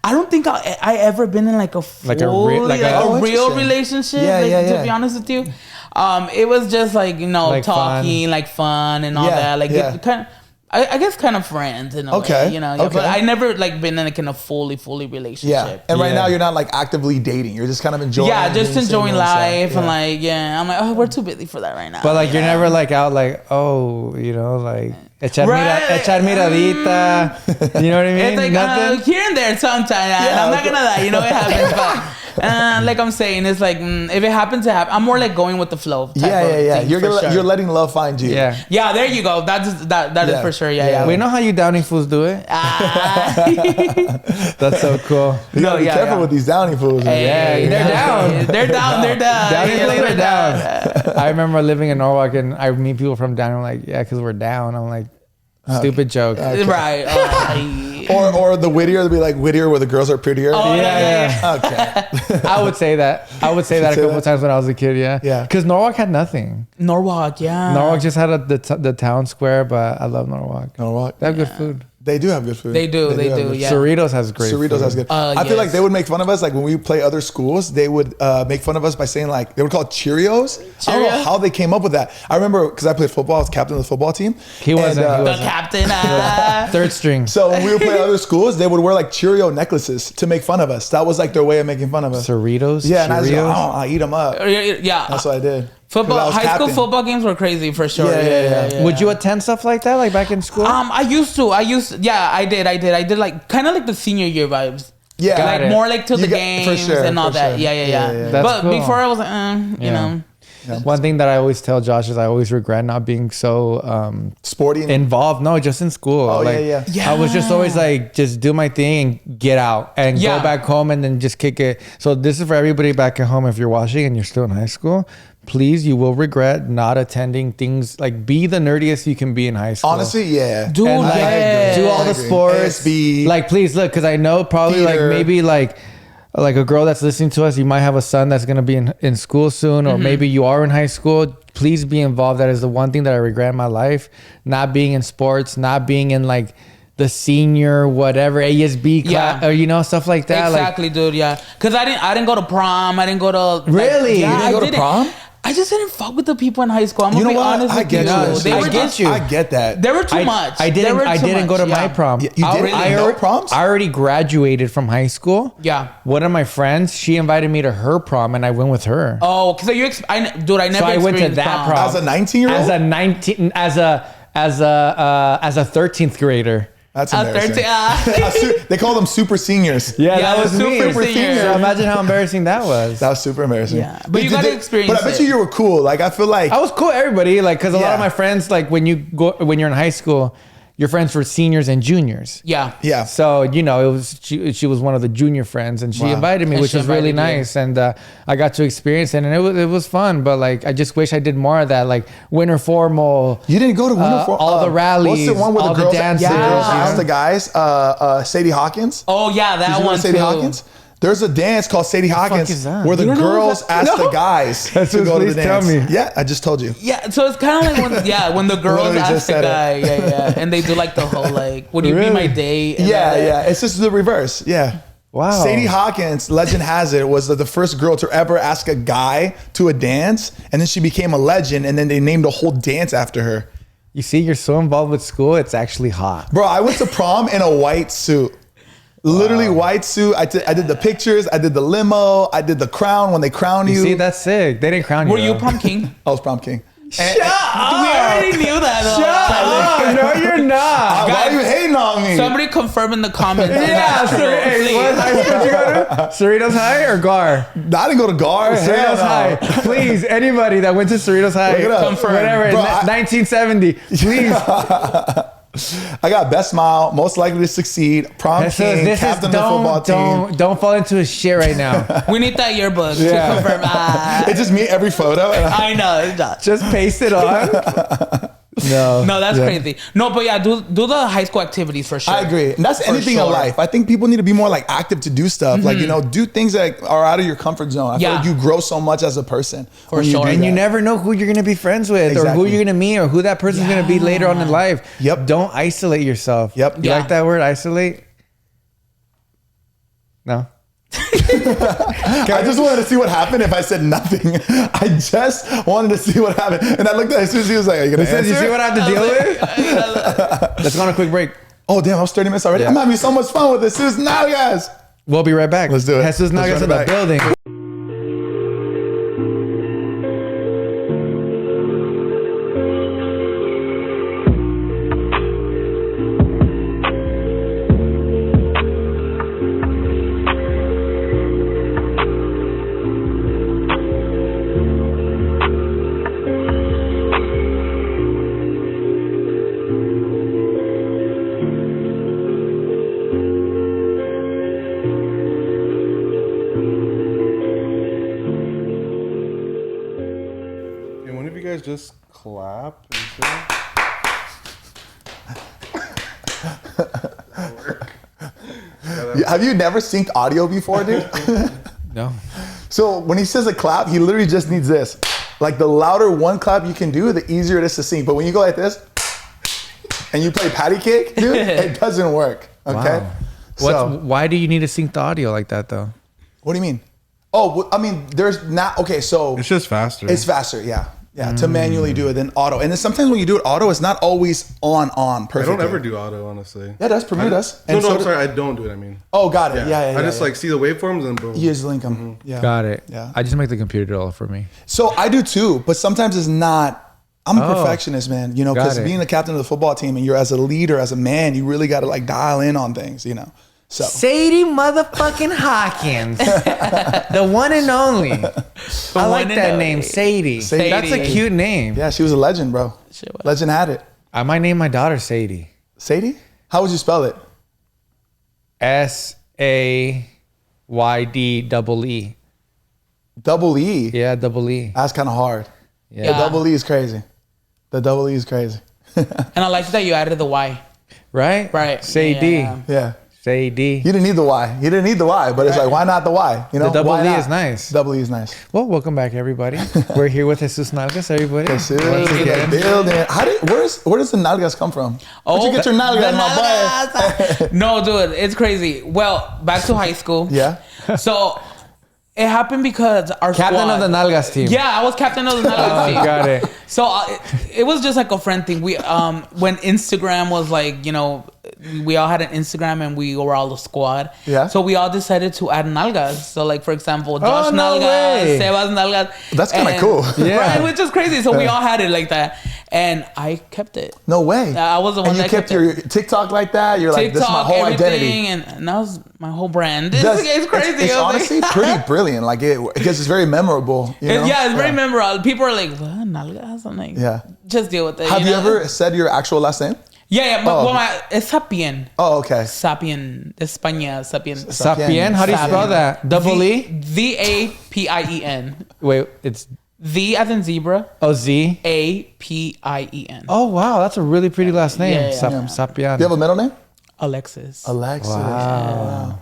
I don't think I ever been in like a full, Like a real- like a- Oh, real interesting. relationship. Yeah, like, yeah. To be honest with you, it was just like Like talking, like fun and all Yeah, that. Like yeah. it kind of. I guess kind of friends in a Okay, way, yeah, okay. but I never like been in like in a fully Yeah. relationship. And right Yeah. now you're not like actively dating. You're just kind of enjoying. Yeah, just being enjoying single and stuff. life and Yeah. like I'm like, oh, we're too busy for that right now. But like you you're know? never like out like, oh, you know, like echar, Right. echar miradita. You know what I mean? It's like Nothing. here and there sometimes. And I'm not gonna lie, you know it happens, but like I'm saying, it's like if it happens to happen, I'm more like going with the flow. Type Yeah. of thing, You're for sure. you're letting love find you. Yeah. Yeah, there you go. That is Yeah. for sure. Yeah, Yeah. yeah. We know how you Downing fools do it. That's so cool. You gotta be careful with these Downy fools. man. Yeah, they're down. They're down. They're down. Downing Yeah, fools they're are down. I remember living in Norwalk and I meet people from down. I'm like, yeah, because we're down. I'm like, stupid joke. Right. Or the Whittier, they'll be like Whittier where the girls are prettier. Oh, Yeah, Okay. I would say that. I would say that a Say couple that? of times when I was a kid. Yeah. Yeah. Because Norwalk had nothing. Norwalk. Yeah. Norwalk just had the town square, but I love Norwalk. Norwalk. They have good food. They do have good food. They do, have yeah. good- Cerritos has great Cerritos food. has good. I feel like Yes. they would make fun of us. Like when we play other schools, they would make fun of us by saying like they would call it Cheerios. I don't know Cheerios? how they came up with that. I remember because I played football. I was captain of the football team. He wasn't, he The wasn't. captain. Third string. So when we would play other schools, they would wear like Cheerio necklaces to make fun of us. That was like their way of making fun of us. Cerritos. Yeah, and I was like, Cheerios? oh, I eat them up. Yeah. That's what I did. 'Cause I Football, was high school captain. football games were crazy for sure. Yeah. Would you attend stuff like that, like back in school? I used to. Yeah, I did like kind of like the senior year vibes. Yeah. Got Like it. more like to You the got- games for sure, and all for that. sure. Yeah. That's But cool. before I was like, you Yeah. know. One thing that I always tell Josh is I always regret not being so Sporty. involved. No, just in school. Oh, like, yeah. I was just always like, just do my thing and get out and Yeah. go back home and then just kick it. So this is for everybody back at home. If you're watching and you're still in high school, please, you will regret not attending things. Like, be the nerdiest you can be in high school. Honestly, yeah. Dude, And, like, yeah. do all I the agree. sports. ASB. Like, please look, because I know probably Theater. like maybe like a girl that's listening to us, you might have a son that's gonna be in school soon, or maybe you are in high school. Please be involved. That is the one thing that I regret in my life: not being in sports, not being in like the senior whatever ASB class, Yeah. or stuff like that. Exactly, dude. Yeah, because I didn't go to prom. I didn't go to Really? Yeah, You didn't I go to prom? I just didn't fuck with the people in high school. I'm You gonna know be what? honest I with get you. you. They I were get just you. I get that. They were too I, much. I They didn't. were I too didn't go to much, my yeah. prom. You didn't? No proms? I already graduated from high school. Yeah. One of my friends, she invited me to her prom, and I went with her. Oh, because dude, I never. So I went to experienced that prom. As a 19-year-old? As a 13th grader. That's A embarrassing. 13. They call them super seniors. Yeah, Yeah, that was super me. senior. So imagine how embarrassing that was. That was super embarrassing. Yeah. But you gotta experience But I bet it. you were cool. Like, I feel like. I was cool, everybody, like, because a lot Yeah. of my friends, like, when you're in high school, your friends were seniors and juniors. Yeah. Yeah. So it was she was one of the junior friends, and she Wow. invited me, And which she was really invited you. nice, and I got to experience it, and it was fun. But like, I just wish I did more of that, like winter formal. You didn't go to Winter for all the rallies, What's the one where all the the girls, dances, the girls yeah. ask the guys? Sadie Hawkins. Oh yeah, Did that you know one Sadie too. Hawkins? There's a dance called Sadie Hawkins is that? where the You don't know girls that? ask No. the guys That's to what- go to the please tell dance. me. Yeah, I just told you. Yeah, so it's kind of like when the girls Literally ask just the said guy, yeah, and they do like the whole like, would you be Really? my date? And Yeah, all that. yeah. It's just the reverse. Yeah. Wow. Sadie Hawkins, legend has it, was the first girl to ever ask a guy to a dance, and then she became a legend, and then they named a whole dance after her. You see, you're so involved with school, it's actually hot. Bro, I went to prom in a white suit. Literally white suit. I did the pictures. I did the limo. I did the crown when they crown you. You see, that's sick. They didn't crown you. Were you though. prom king? I was prom king. We already knew that. though. Oh, no, you're not. Why are you hating on me? Somebody confirm in the comments. Yeah, Please. what high school did you go to? Cerritos High or GAR? I didn't go to GAR. Hell Cerritos no. High. Please, anybody that went to Cerritos High, Look it up. Confirm. whatever, Bro, 1970, please. I got best smile, most likely to succeed, prom So king, captain of the football team. don't fall into his shit right now. We need that yearbook Yeah. to confirm. It's just me every photo. And I know. It's not. Just paste it on. No, that's crazy. No, but yeah, do the high school activities for sure. I agree. And that's anything in life. I think people need to be more like active to do stuff. Like, do things that are out of your comfort zone. I feel like you grow so much as a person. For sure. And you never know who you're going to be friends with or who you're going to meet or who that person's going to be later on in life. Yep. Don't isolate yourself. Yep. You like that word, isolate? No? I just wanted to see what happened if I said nothing. I just wanted to see what happened. And I looked at him, he was like, are you going to answer? You see what I have to deal with? Let's go on a quick break. Oh, damn, I was 30 minutes already. I'm having so much fun with this. Jesus Nalgas. We'll be right back. Let's do it. Jesus Nalgas in the building. Just clap and Have you never synced audio before, dude? No. So when he says a clap, he literally just needs this. Like the louder one clap you can do, the easier it is to sync. But when you go like this and you play patty cake, dude, it doesn't work. Okay. Wow. Why do you need to sync the audio like that though? What do you mean? Oh, I mean, there's not, okay, so. it's just faster. It's faster, yeah. Yeah, to manually do it than auto. And then sometimes when you do it auto, it's not always on perfectly. I don't ever do auto, honestly. Yeah, it does. Premiere does. No, I'm sorry. I don't do it, I mean. Oh, got it. Yeah. I just like see the waveforms and boom. You just link them. Yeah. Got it. Yeah. I just make the computer do it all for me. So I do too, but sometimes it's not. I'm a perfectionist, man, because being the captain of the football team and you're as a leader, as a man, you really got to like dial in on things, So. Sadie motherfucking Hawkins. The one and only. I like that name, Sadie. That's a cute name. Yeah, she was a legend, bro. Legend had it. I might name my daughter Sadie. Sadie? How would you spell it? SAYD double E. Double E? Yeah, double E. That's kind of hard. Yeah. The double E is crazy. And I like that you added the Y. Right? Right. Sadie. Yeah. Sadie. You didn't need the Y. But it's like, why not the Y? The double E is nice. Double E is nice. Well, welcome back, everybody. We're here with Jesus Nalgas, everybody. Jesus in the building. Where does the Nalgas come from? Where'd you get your Nalgas, my boy? No, dude, it's crazy. Well, back to high school. Yeah. So it happened because our captain squad, of the Nalgas team. Yeah, I was captain of the Nalgas team. Got it. So it was just like a friend thing. We when Instagram was like, we all had an Instagram and we were all a squad. Yeah. So we all decided to add Nalgas. So like, for example, Josh no Nalgas, way. Sebas Nalgas. That's kind of cool. Yeah. Right, which is crazy. So we all had it like that. And I kept it. No way. I was the one and you that kept kept your TikTok like that? You're like, this is my whole identity. And that was my whole brand. It's crazy. It's honestly pretty brilliant. Like because it's very memorable. Yeah, it's very memorable. People are like, what? Nalgas? I'm like, just deal with it. Have you ever said your actual last name? Yeah. It's Sapien. Oh, okay. Sapien. De España. Sapien. Sapien? How do you spell that? Double E? Vapien. Wait, it's... V as in zebra. Oh, Z? Apien. Oh, wow. That's a really pretty last name. Yeah. Sapien. Do you have a middle name? Alexis. Wow.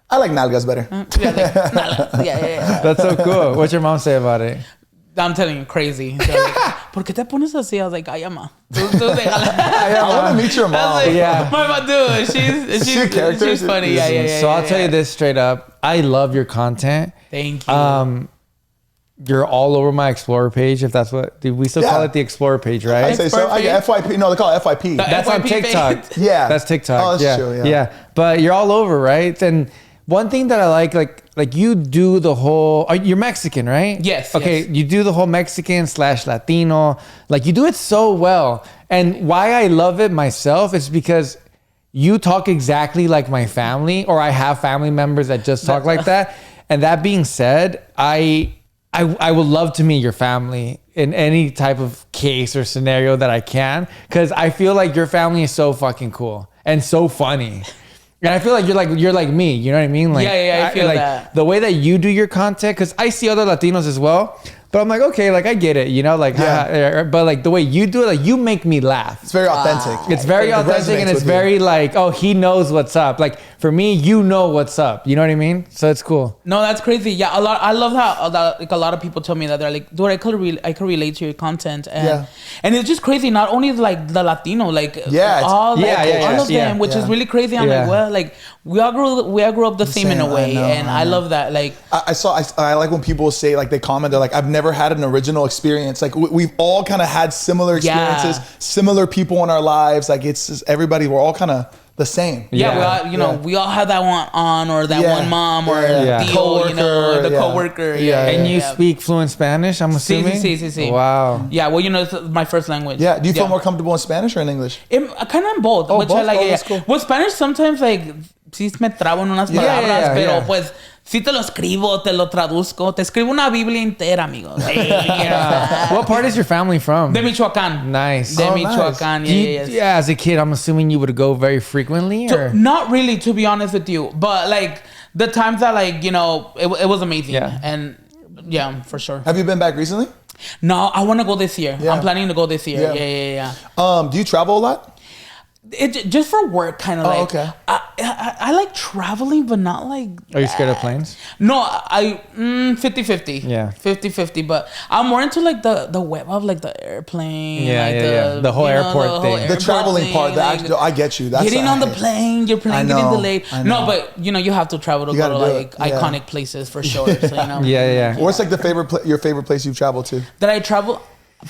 I like Nalgas better. Yeah. That's so cool. What's your mom say about it? I'm telling you, crazy. Like, ¿por qué te pones así? I was like, ay, ama. I want to meet your mom. Like, Yeah. My mom, dude, she's a character? She's funny. Yeah. So I'll tell you this straight up. I love your content. Thank you. You're all over my Explorer page, if that's what... We still call it the Explorer page, right? I say so. I get FYP. No, they call it FYP. That's on TikTok. Yeah. That's TikTok. Oh, that's true, yeah. But you're all over, right? And one thing that I like you do the whole... You're Mexican, right? Yes. Okay, yes. You do the whole Mexican/Latino. Like, you do it so well. And why I love it myself is because you talk exactly like my family, or I have family members that just talk like that. And that being said, I would love to meet your family in any type of case or scenario that I can, because I feel like your family is so fucking cool and so funny. And I feel like you're like me, you know what I mean? Like, I feel like that. the way that you do your content, because I see other Latinos as well, But I'm like, okay, like I get it, you know, like, Yeah. but like the way you do it, like you make me laugh. It's very authentic. It's very authentic and resonates it's with you. very like, oh, he knows what's up. Like for me, you know what's up. You know what I mean? So it's cool. No, that's crazy. Yeah, I love how like a lot of people tell me that they're like, dude, I could relate to your content, and it's just crazy. Not only like the Latino, like all of them, which is really crazy. I'm like, well, like we all grew up the same in a way, I love that. Like I like when people say, like, they comment, they're like, I've never had an original experience. Like we've all kind of had similar experiences, similar people in our lives. Like it's just everybody, we're all kind of the same. We all, we all have that one aunt or that one mom or the coworker, the coworker. And you speak fluent Spanish, I'm assuming? Sí. Wow. Yeah, well, it's my first language. Yeah. Do you feel more comfortable in Spanish or in English? Kind of in both. Which both? I like. That's cool. Well, Spanish sometimes, like, sí me trabo en unas palabras, pero pues sí te lo escribo, te lo traduzco. Te escribo una Biblia entera, amigo. What part is your family from? De Michoacán. Nice. De Michoacán, Yeah, as a kid, I'm assuming you would go very frequently? Or? Not really, to be honest with you. But, like, the times that, like, it was amazing. Yeah. And, yeah, for sure. Have you been back recently? No, I want to go this year. Yeah. I'm planning to go this year. Yeah. Do you travel a lot? Just for work, kind of like. Okay. I like traveling, but not like. Are you scared of planes? No, 50-50. Yeah. 50-50. But I'm more into like the web of like the airplane. The whole airport thing. The traveling part. I get you. That's getting on the plane, your plane getting delayed. No, but you have to travel to go to like iconic places for sure. So, Yeah. What's like your favorite place you've traveled to? That I travel?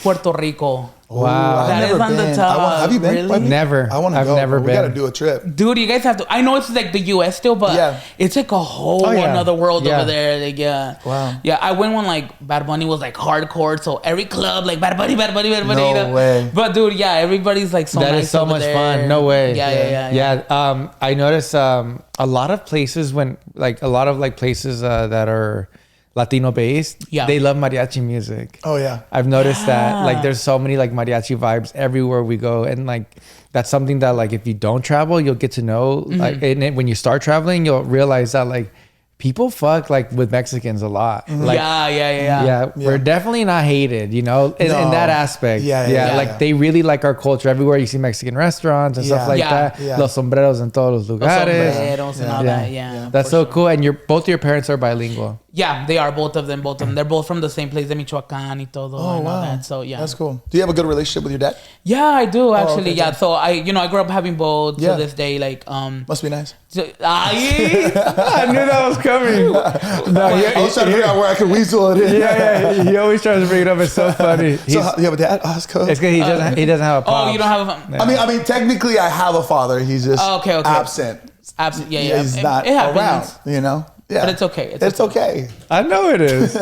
Puerto Rico. Wow. I've That never is on the been. top. Have you been? Really? Never. I want to go. I've never bro. been. We got to do a trip. Dude, you guys have to. I know it's like the US still, but it's like a whole another world over there. Like, Wow. Yeah, I went when like Bad Bunny was like hardcore, so every club like Bad Bunny. No way. But dude, everybody's like so nice. That is so over much there. fun. No way. Yeah. I noticed a lot of places places that are Latino based, they love mariachi music. Oh yeah. I've noticed that like there's so many like mariachi vibes everywhere we go, and like that's something that like if you don't travel, you'll get to know. Like and when you start traveling, you'll realize that like people fuck like with Mexicans a lot. Like, yeah. We're definitely not hated, in that aspect. Yeah. Like they really like our culture. Everywhere you see Mexican restaurants and stuff like that. Yeah. Los sombreros en todos los lugares. Sombreros and all that. That's so cool. And both your parents are bilingual. Yeah, they are both of them. They're both from the same place, de Michoacán y todo. Oh, and all wow. that. So yeah, that's cool. Do you have a good relationship with your dad? Yeah, I do actually. okay. So I grew up having both to this day. Like must be nice. I knew that was coming. I was trying to figure out where I could weasel it in. Yeah. He always tries to bring it up. It's so funny. So you have a dad? Oh, that's cool. It's because he doesn't have a pop. Oh, you don't have a. Yeah. I mean, technically, I have a father. He's just absent. Absent. Yeah. He's not it happens. around. Yeah. But it's okay. It's okay. I know it is.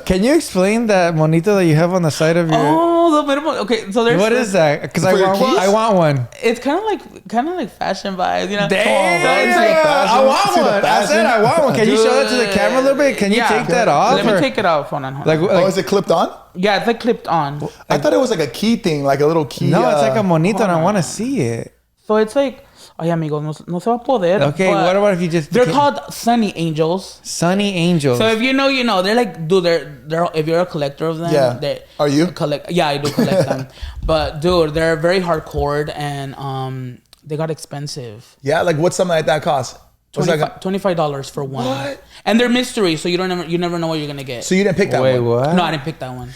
Can you explain that monito that you have on the side of your? Oh, the minimum. Okay, so there's. What is that? Because I want one. It's kind of like fashion vibes, Damn, I want one. I said I want one. Can you show that to the camera a little bit? Can you take that off? Let me take it off. Hold on. Like, is it clipped on? Yeah, it's like clipped on. I thought it was like a key thing, like a little key. No, it's like a monito, and I want to see it. So it's like. Ay, amigo, no se va a poder. Okay, what about if you just... They're called Sunny Angels. Sunny Angels. So if you know, you know. They're like, dude, they're if you're a collector of them... Yeah. Are you? Yeah, I do collect them. But, dude, they're very hardcore and they got expensive. Yeah, like what's something like that cost? $25 for one. What? And they're mystery, so you never know what you're going to get. So you didn't pick that one? Wait, what? No, I didn't pick that one.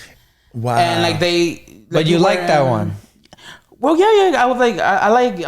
Wow. And like they... But you like that one? Well, yeah. I was like... I like...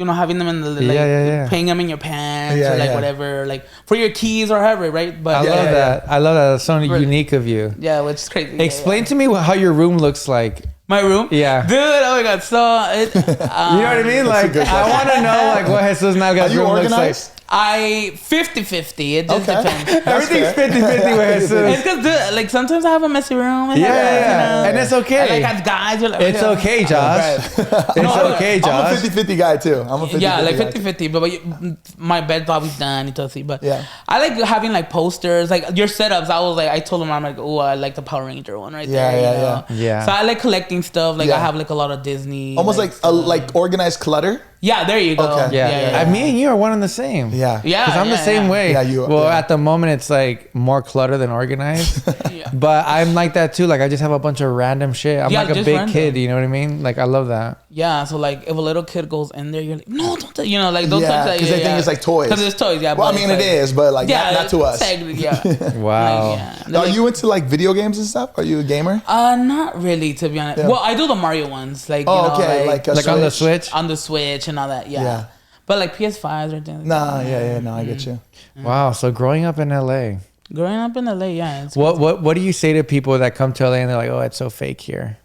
having them in the paying them in your pants or like whatever, like for your keys or however, right? But I love that. I love that. That's so unique of you. Yeah, which is crazy. Explain to me how your room looks like. My room? Yeah. Dude, oh my God. So, it, you know what I mean? Like, I want to know like what Jesus Nalgas' room looks like. 50-50. It just depends. Everything's 50-50 with Jesus. It's because, like, sometimes I have a messy room. Yeah. And it's okay. Like, as guys, you're like, it's okay, Josh. It's okay, Josh. I'm a 50-50 guy, too. I'm a 50-50 yeah, like guy. 50-50. But my bed's always done. But yeah. I like having, like, posters. Like, your setups, I told them, I'm like, oh, I like the Power Ranger one right there. Yeah. So I like collecting stuff. Like, I have, like, a lot of Disney. Almost like organized clutter. Yeah, there you go. Okay. Yeah. Me and you are one and the same. Yeah. Yeah. Because I'm the same way. Yeah, you are. Well, Yeah. at the moment, it's like more clutter than organized. Yeah. But I'm like that too. Like, I just have a bunch of random shit. I'm Yeah, like a just big random. kid. You know what I mean? Like, I love that. Yeah, so like if a little kid goes in there, you're like, no, don't, you know, like those Yeah, types of, because they think it's like toys. Because it's toys, yeah. Well, I but mean, it's it like- is, but like not to us. Technically, yeah. Wow. Like, yeah. Now, are Like, you into like video games and stuff? Are you a gamer? not really, to be honest. Yeah. Well, I do the Mario ones, like you Oh, know, okay. like Like Like on the Switch? on the Switch and all that. Yeah. Yeah. But like PS5s or things. Like Nah, that. yeah, no, I get you. Wow. So growing up in LA, Growing up in LA, yeah. It's, what do you say to people that come to LA and they're like, oh, it's so fake here?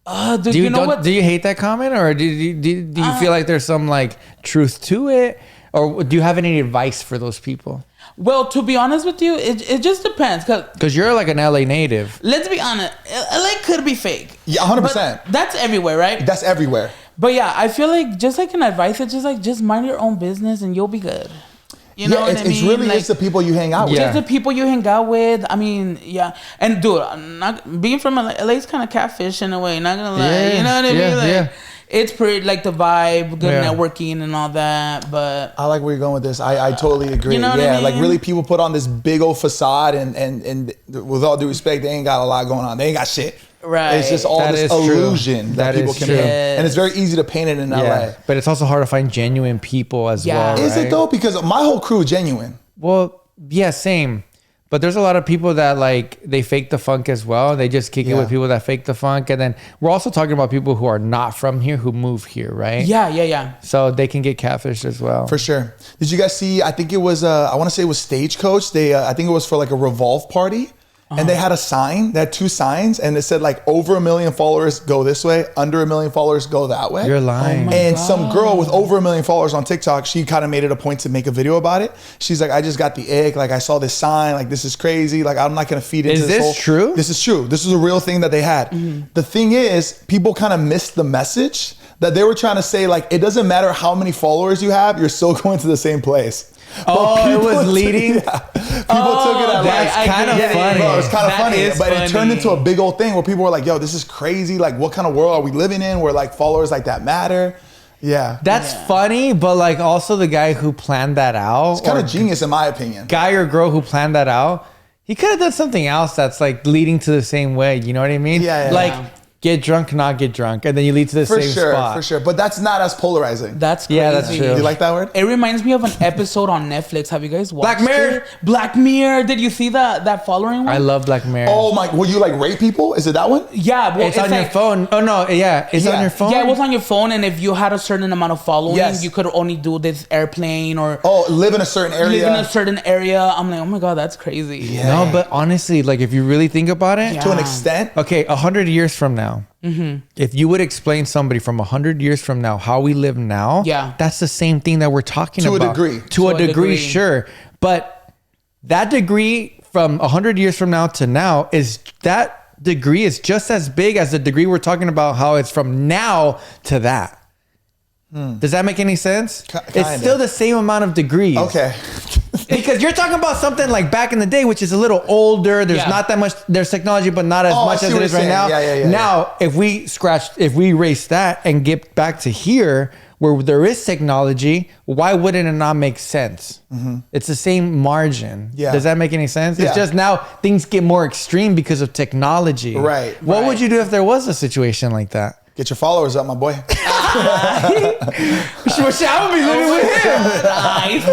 dude, Do you, you know what? do you hate that comment, or do you feel like there's some like truth to it, or do you have any advice for those people? Well, to be honest with you, it just depends. Cause Because you're like an LA native. let's be honest, LA could be fake. Yeah, 100%. But that's everywhere, right? That's everywhere. But yeah, I feel like just like an advice, it's just like just mind your own business and you'll be good. You know what I mean? It's really Like, just the people you hang out with. Yeah. just the people you hang out with. I mean, yeah. And dude, I'm not being from LA's kind of catfish in a way. Not gonna lie, Yeah, you know what I yeah, mean? Like, yeah. it's pretty like the vibe, good Yeah. networking and all that. But I like where you're going with this. I totally agree. You know what I yeah, mean? like really people put on this big old facade and with all due respect, they ain't got a lot going on. They ain't got shit. Right. It's just all That this is true. illusion that That people is can true. paint. Yes. And it's very easy to paint it in LA. Yeah, but it's also hard to find genuine people as Yeah. well. Is right? it though? Because my whole crew is genuine. Well, yeah, same. But there's a lot of people that like they fake the funk as well. They just kick it Yeah. with people that fake the funk, and then we're also talking about people who are not from here who move here, right? yeah. So they can get catfished as well. For sure. Did you guys see? I think it was. I want to say it was Stagecoach. They. I think it was for like a Revolve party, and they had a sign. They had two signs, and it said like over 1 million followers go this way, under 1 million followers go that way. You're lying. my And God. some girl with over 1 million followers on TikTok, she kind of made it a point to make a video about it. She's like, I just got the ick. Like I saw this sign. Like this is crazy. Like I'm not gonna feed into Is this. this true? This is true. This is a real thing that they had. The thing is, people kind of missed the message that they were trying to say. Like it doesn't matter how many followers you have, you're still going to the same place. Oh, But it people was took- leading? Yeah. People took it as that's like, kind of get it. funny. bro, it's kind of That funny, is but it turned funny. into a big old thing where people were like, "Yo, this is crazy! Like, what kind of world are we living in where like followers like that matter?" Yeah, That's funny, but like also the guy who planned that out, it's kind or of genius in my opinion. guy or girl who planned that out, he could have done something else that's like leading to the same way. You know what I mean? Yeah. Like get drunk, not get drunk, and then you lead to the For same sure, spot. for sure. But that's not as polarizing. That's crazy. Yeah, that's true. Do you like that word? It reminds me of an episode on Netflix. Have you guys watched Black Mirror? it? Black Mirror. Did you see that following one? I love Black Mirror. Oh my! Will you like rate people? Is it that one? Yeah, well, it's on your like- phone. Oh no, yeah, it's Yeah. on your phone. Yeah, it was on your phone, and if you had a certain amount of following, Yes. you could only do this airplane or Oh, live in a certain area. live in a certain area. I'm like, oh my god, that's crazy. Yeah. No, but honestly, like if you really think about it, Yeah. To an extent. okay, 100 years from now, if you would explain somebody from 100 years from now how we live now, Yeah. that's the same thing that we're talking To a about. degree. To a degree, degree. sure. But that degree from 100 years from now to now is that degree is just as big as the degree we're talking about how it's from now to that. Does that make any sense? It's Kinda. still the same amount of degrees. Okay. Because you're talking about something like back in the day, which is a little older. There's Yeah. not that much. There's technology, but not as Oh, I much see as what it is you're right now. saying. Yeah. Now, if we erase that and get back to here, where there is technology, why wouldn't it not make sense? It's the same margin. Yeah. Does that make any sense? Yeah. It's just now things get more extreme because of technology. Right. What would Right. you do if there was a situation like that? Get your followers up, my boy. Well, shit, I would be living with him. Nice.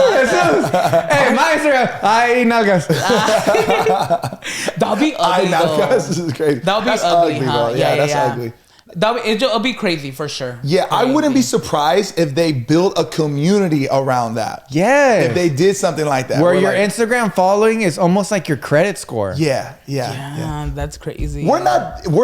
Hey, my Instagram. I eat Nalgas. That'll be I ugly. know, though. guys. This is crazy. That'll be That's ugly, bro. huh? Yeah, that's ugly. It'll be crazy for sure. Yeah, I wouldn't be surprised if they built a community around that. Yes. If they did something like that. Where your like, Instagram following is almost like your credit score. Yeah. Yeah, that's crazy. We're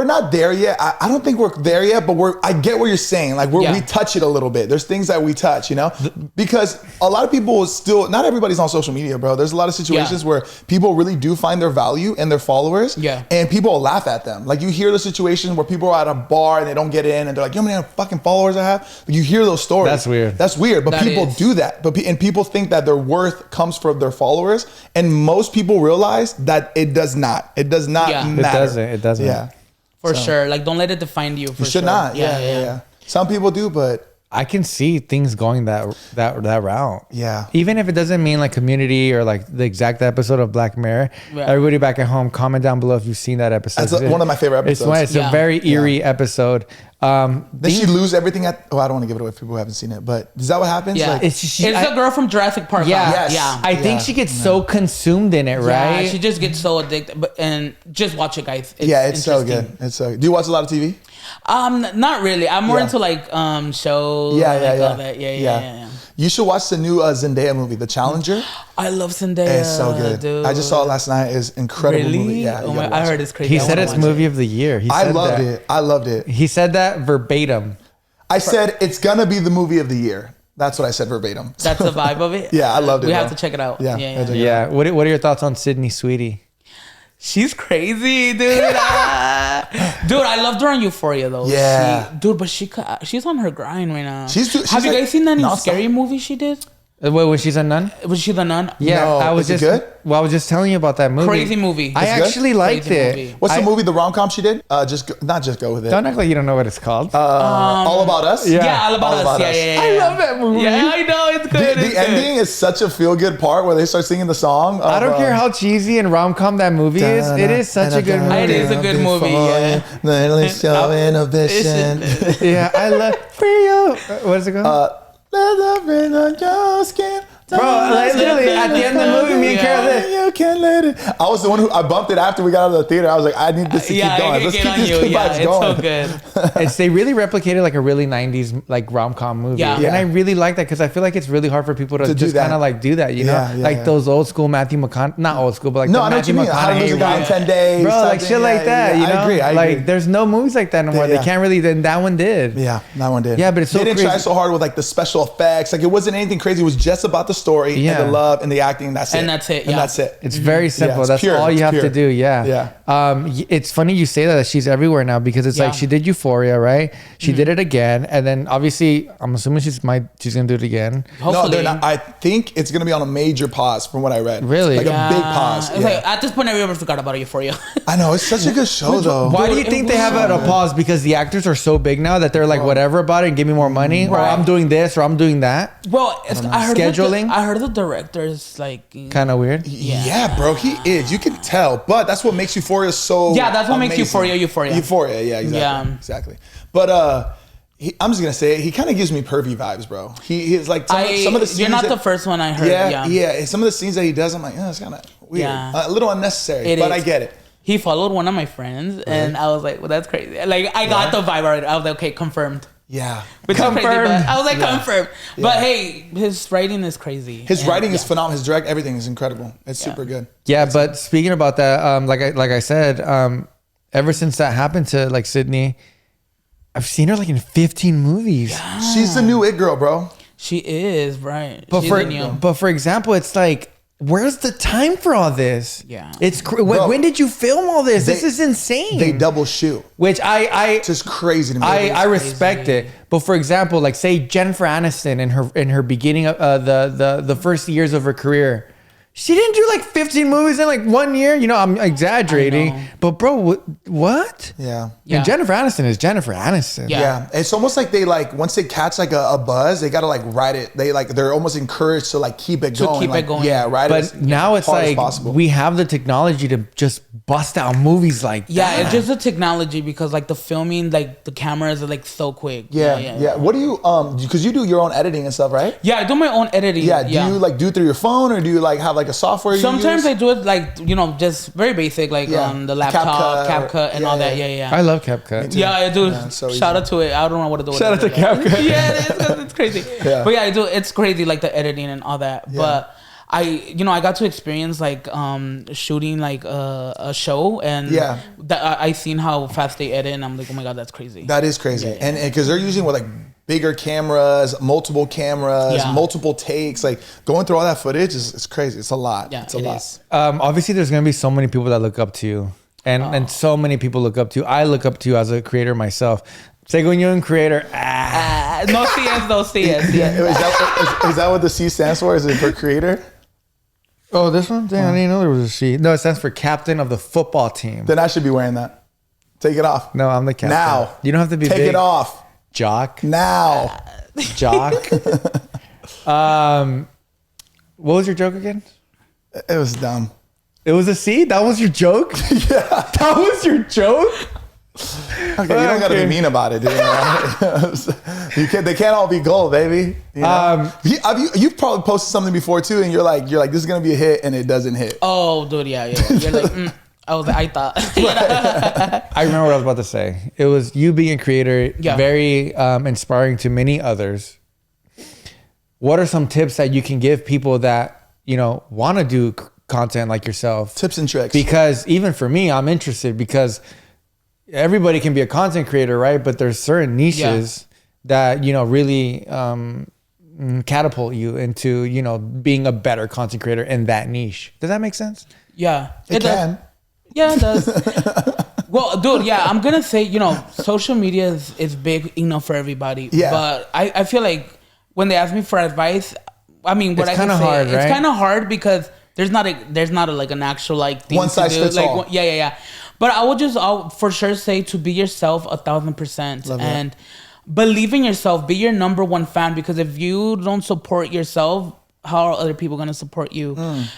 not there yet. I don't think we're there yet, but I get what you're saying. Like Yeah. we touch it a little bit. There's things that we touch, you know? Because a lot of people still, not everybody's on social media, bro. There's a lot of situations Yeah. where people really do find their value in their followers. Yeah. And people will laugh at them. Like you hear the situations where people are at a bar and they don't get in and they're like, you know how many fucking followers I have? Like you hear those stories. That's weird. That's weird. But That people is. do that. And people think that their worth comes from their followers. And most people realize that it does not. It does not Yeah. It matter. It doesn't. Yeah. For So- sure. Like, don't let it define you. For You should sure. not. Yeah. Some people do, but I can see things going that route. Yeah. Even if it doesn't mean like Community or like the exact episode of Black Mirror. Yeah. Everybody back at home, comment down below if you've seen that episode. That's one of my favorite episodes. It's a very eerie episode. Then she lose everything at. Oh, I don't want to give it away if people who haven't seen it, but is that what happens? Yeah, Like, it's the girl from Jurassic Park. Yeah, Yes. yeah. I think she gets so consumed in it, right? Yeah, she just gets so addicted. But and just watch it, guys. it's so good. It's so. Do you watch a lot of TV? Not really. I'm more Yeah. into like shows. Yeah, and, yeah, like, yeah. all that. Yeah. You should watch the new Zendaya movie, The Challenger. I love Zendaya. It's so good. Dude. I just saw it last night. It's an incredible Really? movie. Yeah, Oh my, I heard it's crazy. He I said wanna it's watch movie it. of the year. I said loved that. it. I loved it. He said that verbatim. I said it's gonna be the movie of the year. That's what I said verbatim. That's the vibe of it. Yeah, I loved it. We bro. have to check it out. Yeah, Yeah. Yeah. What are your thoughts on Sydney Sweetie? She's crazy, dude. Dude, I loved her on Euphoria though. Yeah. But she's on her grind right now. She's have you like guys seen that new nonstop. scary movie she did? Wait, was she a nun? Was she the nun? Yeah, No, I was is it just good? Well, I was just telling you about that movie. Crazy movie. I It's good? actually liked Crazy it. movie. What's the movie? The rom com she did? Not just go with it. Don't act like you don't know what it's called. All About Us. Yeah, All About Us. Yeah. I love that movie. Yeah, I know it's good. The ending is such a feel good part where they start singing the song. I don't care how cheesy and rom com that movie is. It is such a good movie. It is a good movie, yeah. Then show inhibition. Yeah, I love Frio. What is it called? Let the rain on your skin. Bro, like, literally at the end of the movie, me and Carol did. You can let it. I was the one who I bumped it after we got out of the theater. I was like, I need this to keep going. Let's keep these good vibes going. It's so good. They really replicated like a really 90s like rom-com movie. Yeah. And I really like that because I feel like it's really hard for people to do just that. kind of like do that, you know? Yeah, yeah, like yeah. those old school Matthew McConaughey, not old school, but like No, the I know what you Matthew mean. How to lose a guy in McConaughey. 10 days. Bro, like something. shit like that, you know? I agree. Like there's no movies like that no more. Yeah. They can't really, then that one did. Yeah, that one did. Yeah, but it's so they didn't try crazy. so hard with like the special effects. Like it wasn't anything crazy. It was just about the story Yeah. and the love and the acting. And that's it. And that's it, And yeah. that's it. It's very simple. it's That's pure. all you It's have pure. to do. Yeah. Yeah. It's funny you say that she's everywhere now because it's Yeah. like she did Euphoria, right? She did it again, and then obviously I'm assuming she's gonna do it again. No, Hopefully. they're not. I think it's gonna be on a major pause from what I read. Really? Like a big pause. It's Yeah. like, at this point, everyone forgot about Euphoria. I know it's such a good show though. Why do Dude, you think it they have was it at a pause? Because the actors are so big now that they're like whatever about it and give me more money, or Right. I'm doing this or I'm doing that. Well, I heard Scheduling? I heard the director's like. Kind of weird. Yeah, bro, he is. You can tell, but that's what makes Euphoria so. Yeah, that's what makes amazing. Euphoria Euphoria. Euphoria, yeah, exactly, Yeah. exactly. But I'm just gonna say it. He kind of gives me pervy vibes, bro. He's like some of the scenes. You're not that- the first one I heard. Yeah. Some of the scenes that he does, I'm like, it's kind of weird, Yeah. a little unnecessary. But I get it. He followed one of my friends, and I was like, "Well, that's crazy." Like, I got the vibe already. I was like, "Okay, confirmed." Yeah. Which is crazy, Confirmed. but I was like, "Confirmed." But hey, his writing is crazy. His And, writing is yeah. phenomenal. His direct, everything is incredible. It's super good. Yeah, but speaking about that, like I said, ever since that happened to like Sydney, I've seen her like in 15 movies. She's the new it girl, bro. She is right. But She's for a new- but for example, it's like, where's the time for all this? Yeah. It's Bro, when did you film all this? This is insane. They double shoot. Which It's just crazy to me. I respect it. But for example, like say Jennifer Aniston in her beginning of the first years of her career, she didn't do like 15 movies in like 1 year. You know, I'm exaggerating, I know. but bro, what? Yeah. Yeah. And Jennifer Aniston is Jennifer Aniston. Yeah. Yeah, it's almost like they like once they catch like a buzz, they gotta like ride it. They're almost encouraged to like keep it going. keep it like, going. Yeah, ride it. But as now it's hard as like possible. we have the technology to just bust out movies like Yeah, that. it's just the technology because like the filming, like the cameras are like so quick. Yeah. What do you because you do your own editing and stuff, right? Yeah, I do my own editing. Yeah. Do you like do it through your phone or do you like have like a software? Sometimes you I use? do it like, just very basic, like Yeah. on the laptop, CapCut, CapCut, and yeah, all that. yeah. Yeah. I love CapCut. Yeah, I do. Yeah, it's so Shout easy. out to it. I don't know what to do. Shout out with to it. CapCut. Yeah, it's crazy. Yeah. But yeah, I do. It's crazy, like the editing and all that. But I got to experience like shooting like a show, and Yeah. I seen how fast they edit, and I'm like, oh my god, that's crazy. That is crazy, and because they're using like bigger cameras, multiple cameras, Yeah. multiple takes, like going through all that footage is it's crazy. It's a lot. Yeah, it's a it lot. is. Obviously, there's gonna be so many people that look up to you, and so many people look up to you. I look up to you as a creator myself. Seguño creator. No CS, no CS. Yeah, is that what the C stands for? Is it for creator? Oh, this one? Dang, I didn't know there was a C. No, it stands for captain of the football team. Then I should be wearing that. Take it off. No, I'm the captain. Now. You don't have to be Take big. it off. Jock. Now. Jock. What was your joke again? It was dumb. It was a C? That was your joke? Yeah. That was your joke? Okay, you don't gotta be mean about it, dude. They can't all be gold, baby. You know? You've probably posted something before too, and you're like, this is gonna be a hit, and it doesn't hit. Oh, dude, yeah. You're like, I thought. I remember what I was about to say. It was you being a creator, very inspiring to many others. What are some tips that you can give people that, want to do content like yourself? Tips and tricks. Because even for me, I'm interested because everybody can be a content creator, right? But there's certain niches that, really catapult you into, being a better content creator in that niche. Does that make sense? Yeah. It can. Yeah, it does. Well, dude, yeah, I'm going to say, social media is big, for everybody. Yeah. But I feel like when they ask me for advice, I mean, what It's I can kinda say, hard, right? it's kind of hard because there's not like an actual like thing One size to do. fits Like, all. Yeah. But I'll for sure say to be yourself 1,000%. Love that. And believe in yourself. Be your number one fan, because if you don't support yourself, how are other people going to support you?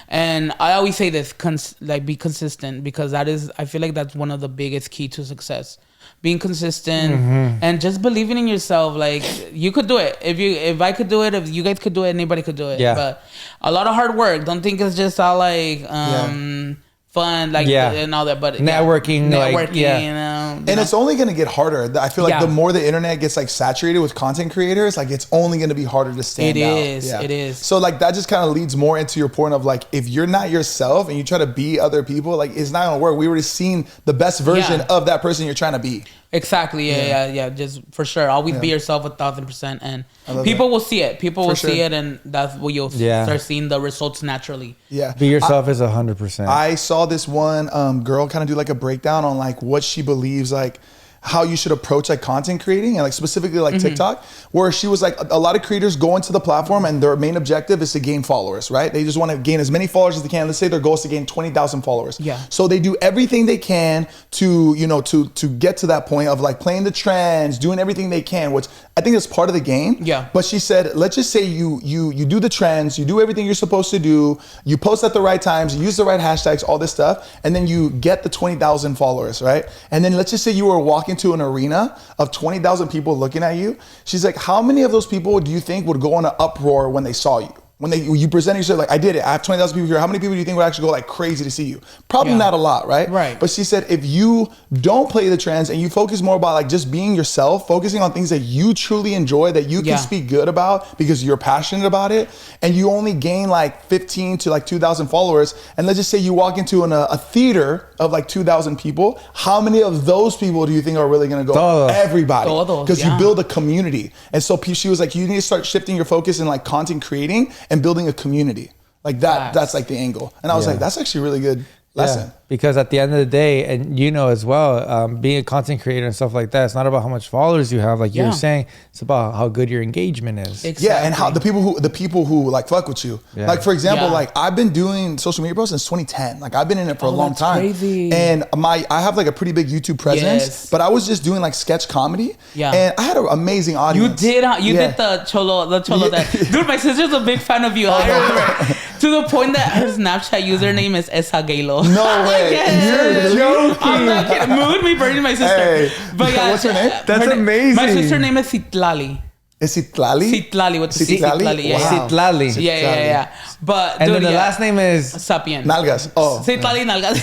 And I always say this, be consistent, because I feel like that's one of the biggest key to success. Being consistent and just believing in yourself. Like, you could do it. If I could do it, if you guys could do it, anybody could do it. Yeah. But a lot of hard work. Don't think it's just all like fun, and all that. But networking, And it's only going to get harder. I feel like the more the internet gets like saturated with content creators, like it's only going to be harder to stand out. It is. So like that just kind of leads more into your point of like, if you're not yourself and you try to be other people, like it's not going to work. We already seen the best version of that person you're trying to be. Exactly. Yeah. Just for sure. Always be yourself 1,000%, and people will see it. People will see it, and that's what you'll start seeing the results naturally. Yeah. Be yourself is 100%. I saw this one girl kind of do like a breakdown on like what she believes like how you should approach like content creating, and like specifically like TikTok, where she was like, a lot of creators go into the platform and their main objective is to gain followers, right? They just want to gain as many followers as they can. Let's say their goal is to gain 20,000 followers. Yeah. So they do everything they can to, to get to that point of like playing the trends, doing everything they can, which I think is part of the game. Yeah. But she said, let's just say you do the trends, you do everything you're supposed to do, you post at the right times, you use the right hashtags, all this stuff, and then you get the 20,000 followers, right? And then let's just say you were walking to an arena of 20,000 people looking at you. She's like, how many of those people do you think would go on an uproar when they saw you? When you present yourself, like, I did it, I have 20,000 people here. How many people do you think would actually go like crazy to see you? Probably not a lot, right? Right. But she said, if you don't play the trends and you focus more about like just being yourself, focusing on things that you truly enjoy, that you can speak good about because you're passionate about it, and you only gain like 15 to like 2,000 followers, and let's just say you walk into a theater of like 2,000 people, how many of those people do you think are really gonna go? Todos. Everybody. Because you build a community. And so she was like, you need to start shifting your focus in like content creating and building a community. Like that's like the angle. And I was like, that's actually a really good lesson. Because at the end of the day, and as well, being a content creator and stuff like that, it's not about how much followers you have, like you were saying. It's about how good your engagement is. Exactly. Yeah, and how the people who like fuck with you. Yeah. Like for example, like I've been doing social media bro since 2010. Like I've been in it for a long time. Crazy. And I have like a pretty big YouTube presence, but I was just doing like sketch comedy. Yeah. And I had an amazing audience. You did the cholo that. Dude, my sister's a big fan of you. I remember. To the point that her Snapchat username is Esa Galo. No way. Yes. You're joking. I'm not kidding. Mood me burning my sister. Hey. But yeah, what's her name? That's amazing. My sister's name is Citlali. Is it Citlali? Citlali with the Citlali? Yeah, Wow. Citlali. Yeah. But And dude, then the last name is Sapien. Nalgas. Oh. Citlali Nalgas.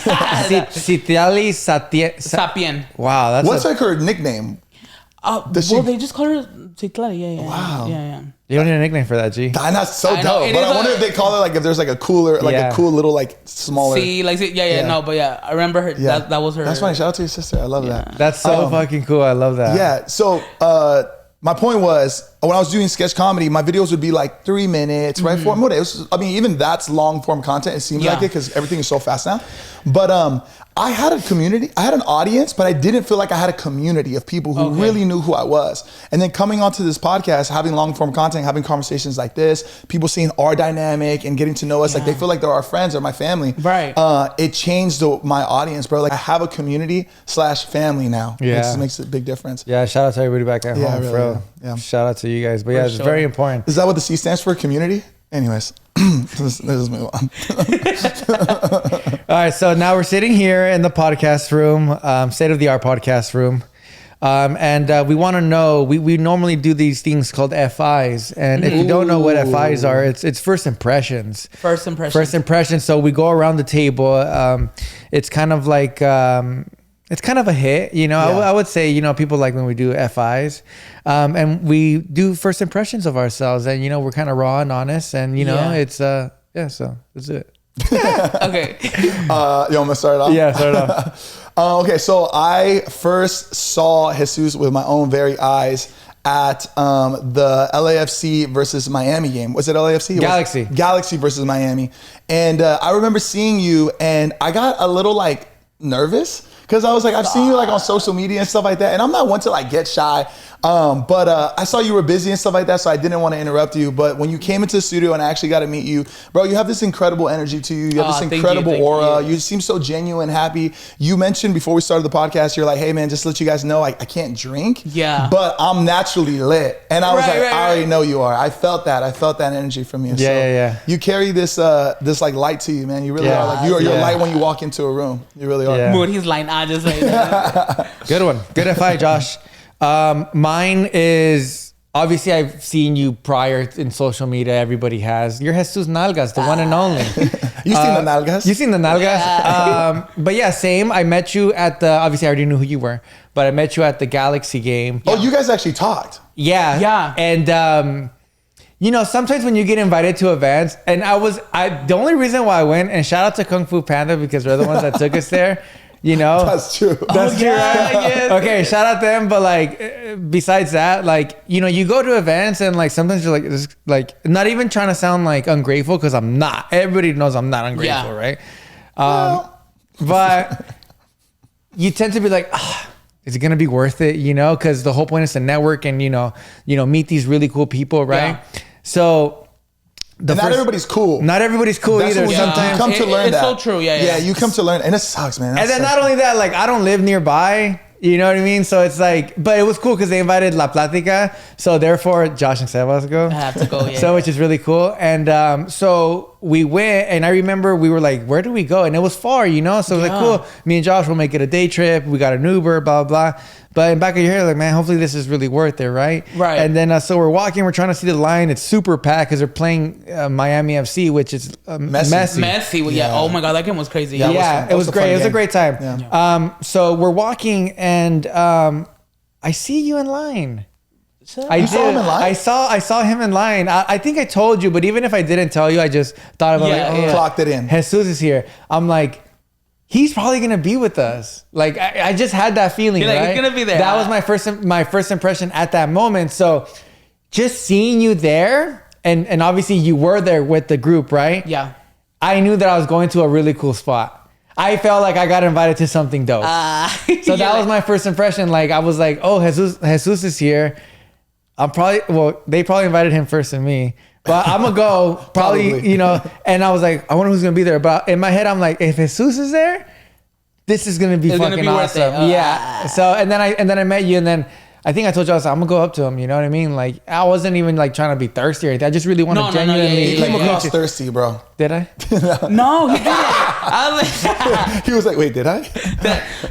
Citlali Satien. Sapien. Wow, that's What's like her nickname? They just call her Citlali. Yeah. Wow. Yeah. You don't need a nickname for that, G. That's so I know, dope. it But is I wonder if they call it like if there's like a cooler, like a cool little like smaller. No, but yeah, I remember her. Yeah. That was her. That's funny. Shout out to your sister. I love that. That's so fucking cool. I love that. Yeah. So my point was, when I was doing sketch comedy, my videos would be like 3 minutes, right? 4 minutes. Even that's long form content. It seems like it because everything is so fast now. But I had a community, I had an audience, but I didn't feel like I had a community of people who really knew who I was. And then coming onto this podcast, having long form content, having conversations like this, people seeing our dynamic and getting to know us, like they feel like they're our friends or my family. Right. It changed my audience, bro. Like I have a community / family now. Yeah. It makes a big difference. Yeah, shout out to everybody back at home, really, bro. yeah. Shout out to you guys. But yeah, it's sure. very important. Is that what the C stands for? Community? Anyways, let's move on. All right, so now we're sitting here in the podcast room, state of the art podcast room. And we want to know, we normally do these things called FIs. And if you don't know what FIs are, it's first impressions. First impression. First impressions. So we go around the table. It's kind of like, it's kind of a hit, you know. I would say, you know, people like when we do FIs, and we do first impressions of ourselves, and, you know, we're kind of raw and honest, and, you know, it's, so that's it. Okay. You want me to start it off? Yeah, start it off. Okay, so I first saw Jesus with my own very eyes at the LAFC versus Miami game. Was it LAFC? Galaxy. Galaxy versus Miami. And I remember seeing you, and I got a little like nervous because I was like, I've seen you like on social media and stuff like that, and I'm not one to like get shy. But I saw you were busy and stuff like that, so I didn't want to interrupt you. But when you came into the studio and I actually got to meet you, bro, you have this incredible energy to you. You have this incredible aura. You seem so genuine, happy. You mentioned before we started the podcast, you're like, hey man, just to let you guys know, I can't drink. Yeah. But I'm naturally lit. And I was I already know you are. I felt that. I felt that energy from you. Yeah. You carry this this like light to you, man. You really are. Like you're light when you walk into a room. You really are. Yeah. Mood, he's like, nah, just like that. Good one. Good FI, Josh. Mine is, obviously I've seen you prior in social media. Everybody has. You're Jesus Nalgas, the one and only. You seen the Nalgas? You seen the Nalgas? Yeah. But yeah, same. I met you at the, obviously I already knew who you were, but I met you at the Galaxy game. Oh, you guys actually talked. Yeah. Yeah. And, you know, sometimes when you get invited to events, and the only reason why I went, and shout out to Kung Fu Panda because they're the ones that took us there. You know, That's true. That's true. yeah, Right? yes. Okay, shout out to them. But like, besides that, like, you know, you go to events and like sometimes you're like not even trying to sound like ungrateful because I'm not. Everybody knows I'm not ungrateful, right? But you tend to be like, is it gonna be worth it? You know, because the whole point is to network and you know, meet these really cool people, right? Yeah. So. Not everybody's cool. Not everybody's cool That's either. what Sometimes you come to learn it's that. so true. Yeah. You come to learn, and it sucks, man. And then not only that, like I don't live nearby. You know what I mean? So it's like, but it was cool because they invited La Platica. So therefore, Josh and Sebas go. I have to go, yeah. So which is really cool. And so we went, and I remember we were like, where do we go? And it was far, you know? So it was like, cool. Me and Josh will make it a day trip. We got an Uber, blah, blah, blah. But in back of your head, like, man, hopefully this is really worth it, right? Right. And then so we're walking, we're trying to see the line. It's super packed because they're playing Miami FC, which is messy. Messy. Yeah. Oh my God, that game was crazy. Yeah, it was great. It was a great time. Yeah. So we're walking, and I see you in line. saw him in line? I saw him in line. I think I told you, but even if I didn't tell you, I just thought about Clocked it in. Jesus is here. I'm like, he's probably gonna be with us. Like I just had that feeling. You're like, right? he's gonna be there. That was my first impression at that moment. So just seeing you there, and obviously you were there with the group, right? Yeah. I knew that I was going to a really cool spot. I felt like I got invited to something dope. So that was my first impression. Like I was like, oh, Jesus is here. They probably invited him first than me. But I'm gonna go probably, you know, and I was like, I wonder who's gonna be there. But in my head, I'm like, if Jesus is there, this is gonna be fucking awesome. Yeah. So and then I met you, and then I think I told you I was like, I'm gonna go up to him. You know what I mean? Like I wasn't even like trying to be thirsty or anything. I just really want to genuinely. He came across thirsty, bro. Did I? No, he didn't. I was like, He was like, wait, did I?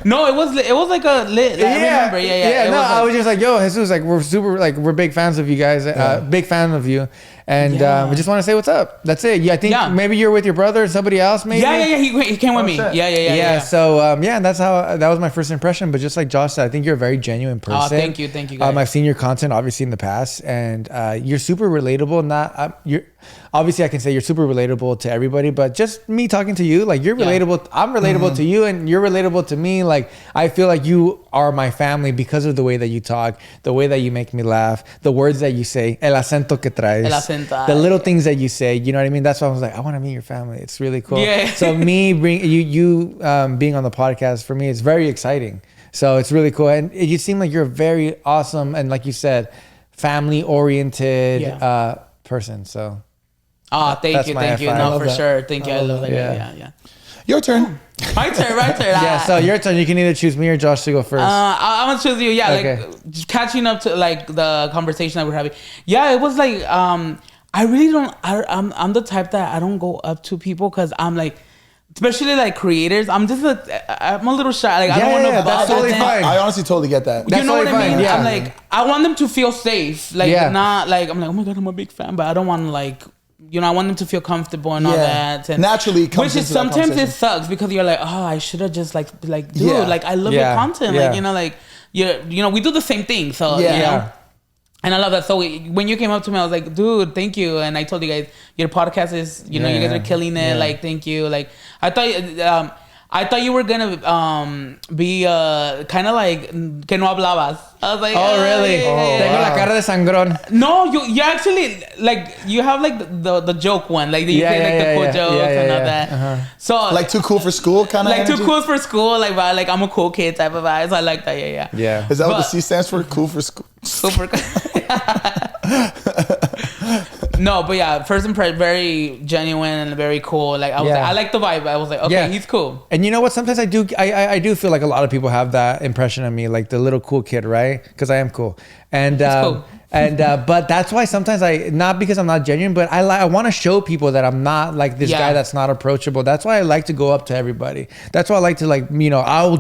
no, it was like a lit. I remember. Yeah. No, I was just like, yo, Jesus, like we're big fans of you guys. Big fan of you. And we just want to say what's up. That's it. Yeah, I think maybe you're with your brother or somebody else. Maybe. Yeah. He came with me. Shit. Yeah. So that was my first impression. But just like Josh said, I think you're a very genuine person. Oh, thank you, guys. I've seen your content obviously in the past, and you're super relatable. You're obviously I can say you're super relatable to everybody, but just me talking to you, like you're relatable. I'm relatable to you, and you're relatable to me. Like I feel like you are my family because of the way that you talk, the way that you make me laugh, the words that you say, el acento que traes. The little things that you say, you know what I mean? That's why I was like, I want to meet your family. It's really cool. Yeah. So me being on the podcast for me, it's very exciting. So it's really cool. And you seem like you're a very awesome and like you said, family oriented person. So thank you. No, for sure. Thank you. I love that. Yeah. Your turn. My turn. Yeah, so your turn. You can either choose me or Josh to go first. I'm gonna choose you. Yeah, Okay. like just catching up to like the conversation that we're having. Yeah, it was like I really don't. I'm the type that I don't go up to people because I'm like, especially like creators. I'm a little shy. Like I don't want to. that's totally fine. I honestly totally get that. That's You know what totally I mean? fine, yeah. I'm like, I want them to feel safe. Like, Yeah. not like, I'm like, oh my God, I'm a big fan, but I don't want to like, I want them to feel comfortable and all Yeah. that. And Naturally it comes which is into that sometimes it conversation. sucks because you're like, oh, I should have just like, dude, Yeah. like I love Yeah. your content. Yeah. Like, like, we do the same thing. So, Yeah. Yeah. And I love that. So when you came up to me, I was like, dude, thank you. And I told you guys, your podcast is, you guys Yeah. are killing it. Yeah. Like, thank you. Like, I thought you were gonna be kind of like que no hablabas. I was like, Oh, really? Tengo la wow. cara de sangrón. No, you actually like you have like the joke one, like you say like the cool jokes and all that. So Like too cool for school kind of like too energy? cool for school, like but, like I'm a cool kid type of vibes. I like that. Yeah. Yeah. Is that what the But- C stands for? Cool for school. Super. No, but yeah, first impression, very genuine and very cool. Like I was, Yeah. like, I like the vibe. I was like, okay, Yeah. he's cool. And you know what? Sometimes I do feel like a lot of people have that impression of me, like the little cool kid, right? Because I am cool. And cool. but that's why sometimes not because I'm not genuine, but I want to show people that I'm not like this Yeah. guy that's not approachable. That's why I like to go up to everybody. That's why I like to I'll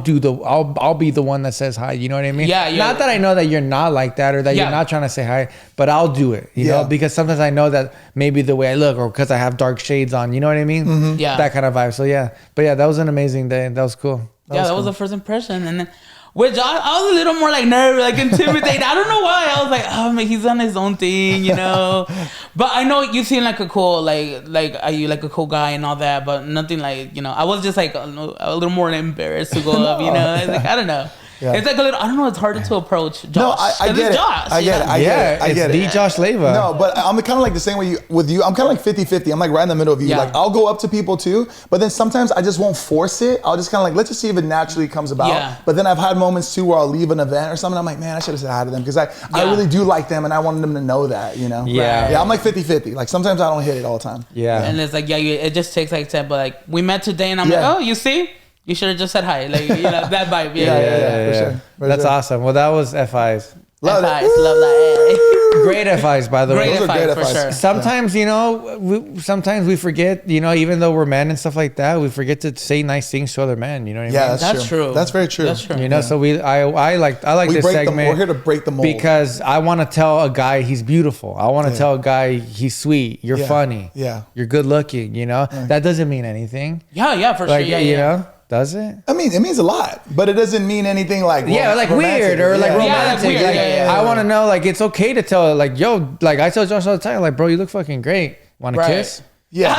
be the one that says hi. You know what I mean? Yeah, yeah. Not that I know that you're not like that or that Yeah. you're not trying to say hi, but I'll do it. You know, Yeah. because sometimes I know that maybe the way I look or because I have dark shades on. You know what I mean? Mm-hmm. Yeah. That kind of vibe. So yeah, but yeah, that was an amazing day. That was cool. That was the first impression, and then which I was a little more like nervous, like intimidated. I don't know why. I was like, oh man, he's on his own thing, But I know you seem like a cool, like are you like a cool guy and all that, but nothing like I was just like a little more embarrassed to go up, It's like I don't know. Yeah. It's like a little. I don't know. It's harder to approach Josh. No, I 'cause get it's it. Josh, I get it. I Yeah, get it. I it's get the it. Josh Leva. No, but I'm kind of like the same way with you. I'm kind of like 50-50. I'm like right in the middle of you. Yeah. Like I'll go up to people too, but then sometimes I just won't force it. I'll just kind of like, let's just see if it naturally comes about. Yeah. But then I've had moments too where I'll leave an event or something. I'm like, man, I should have said hi to them because I really do like them and I wanted them to know that, Yeah. Yeah, I'm like 50-50. Like sometimes I don't hit it all the time. Yeah. And it's like it just takes like 10. But like we met today, and I'm Yeah. like, oh, you see, you should have just said hi, like that vibe. Yeah, for sure. For That's sure. awesome. Well, that was FIs. Love FIs, it. love that. Great FIs, by the Great way. Those are great FIs for FIs. sure. Sometimes, sometimes we forget, even though we're men and stuff like that, we forget to say nice things to other men. You know what I Yeah, mean? That's true. That's very true. That's true. So I like We this break segment. we're here to break the mold. Because I want to tell a guy he's beautiful. I want to tell a guy he's sweet. You're Yeah. funny. Yeah. You're good looking. That doesn't mean anything. Yeah, for Like, sure. Yeah. does it? I mean, it means a lot, but it doesn't mean anything like Like romantic. weird or like Yeah. romantic. weird. Like, Yeah. I want to know, like, it's okay to tell, like, yo, like, I tell Josh all the time, like, bro, you look fucking great. Want to Right. kiss? Yeah.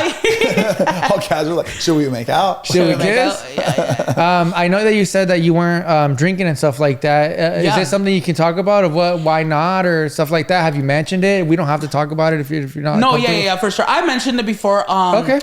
All casual, like, should we make out? Should we Like, kiss? yeah. I know that you said that you weren't drinking and stuff like that. Is Yeah. it something you can talk about of why not, or stuff like that? Have you mentioned it? We don't have to talk about it if you're not. No, comfortable. yeah, for sure. I mentioned it before. Okay.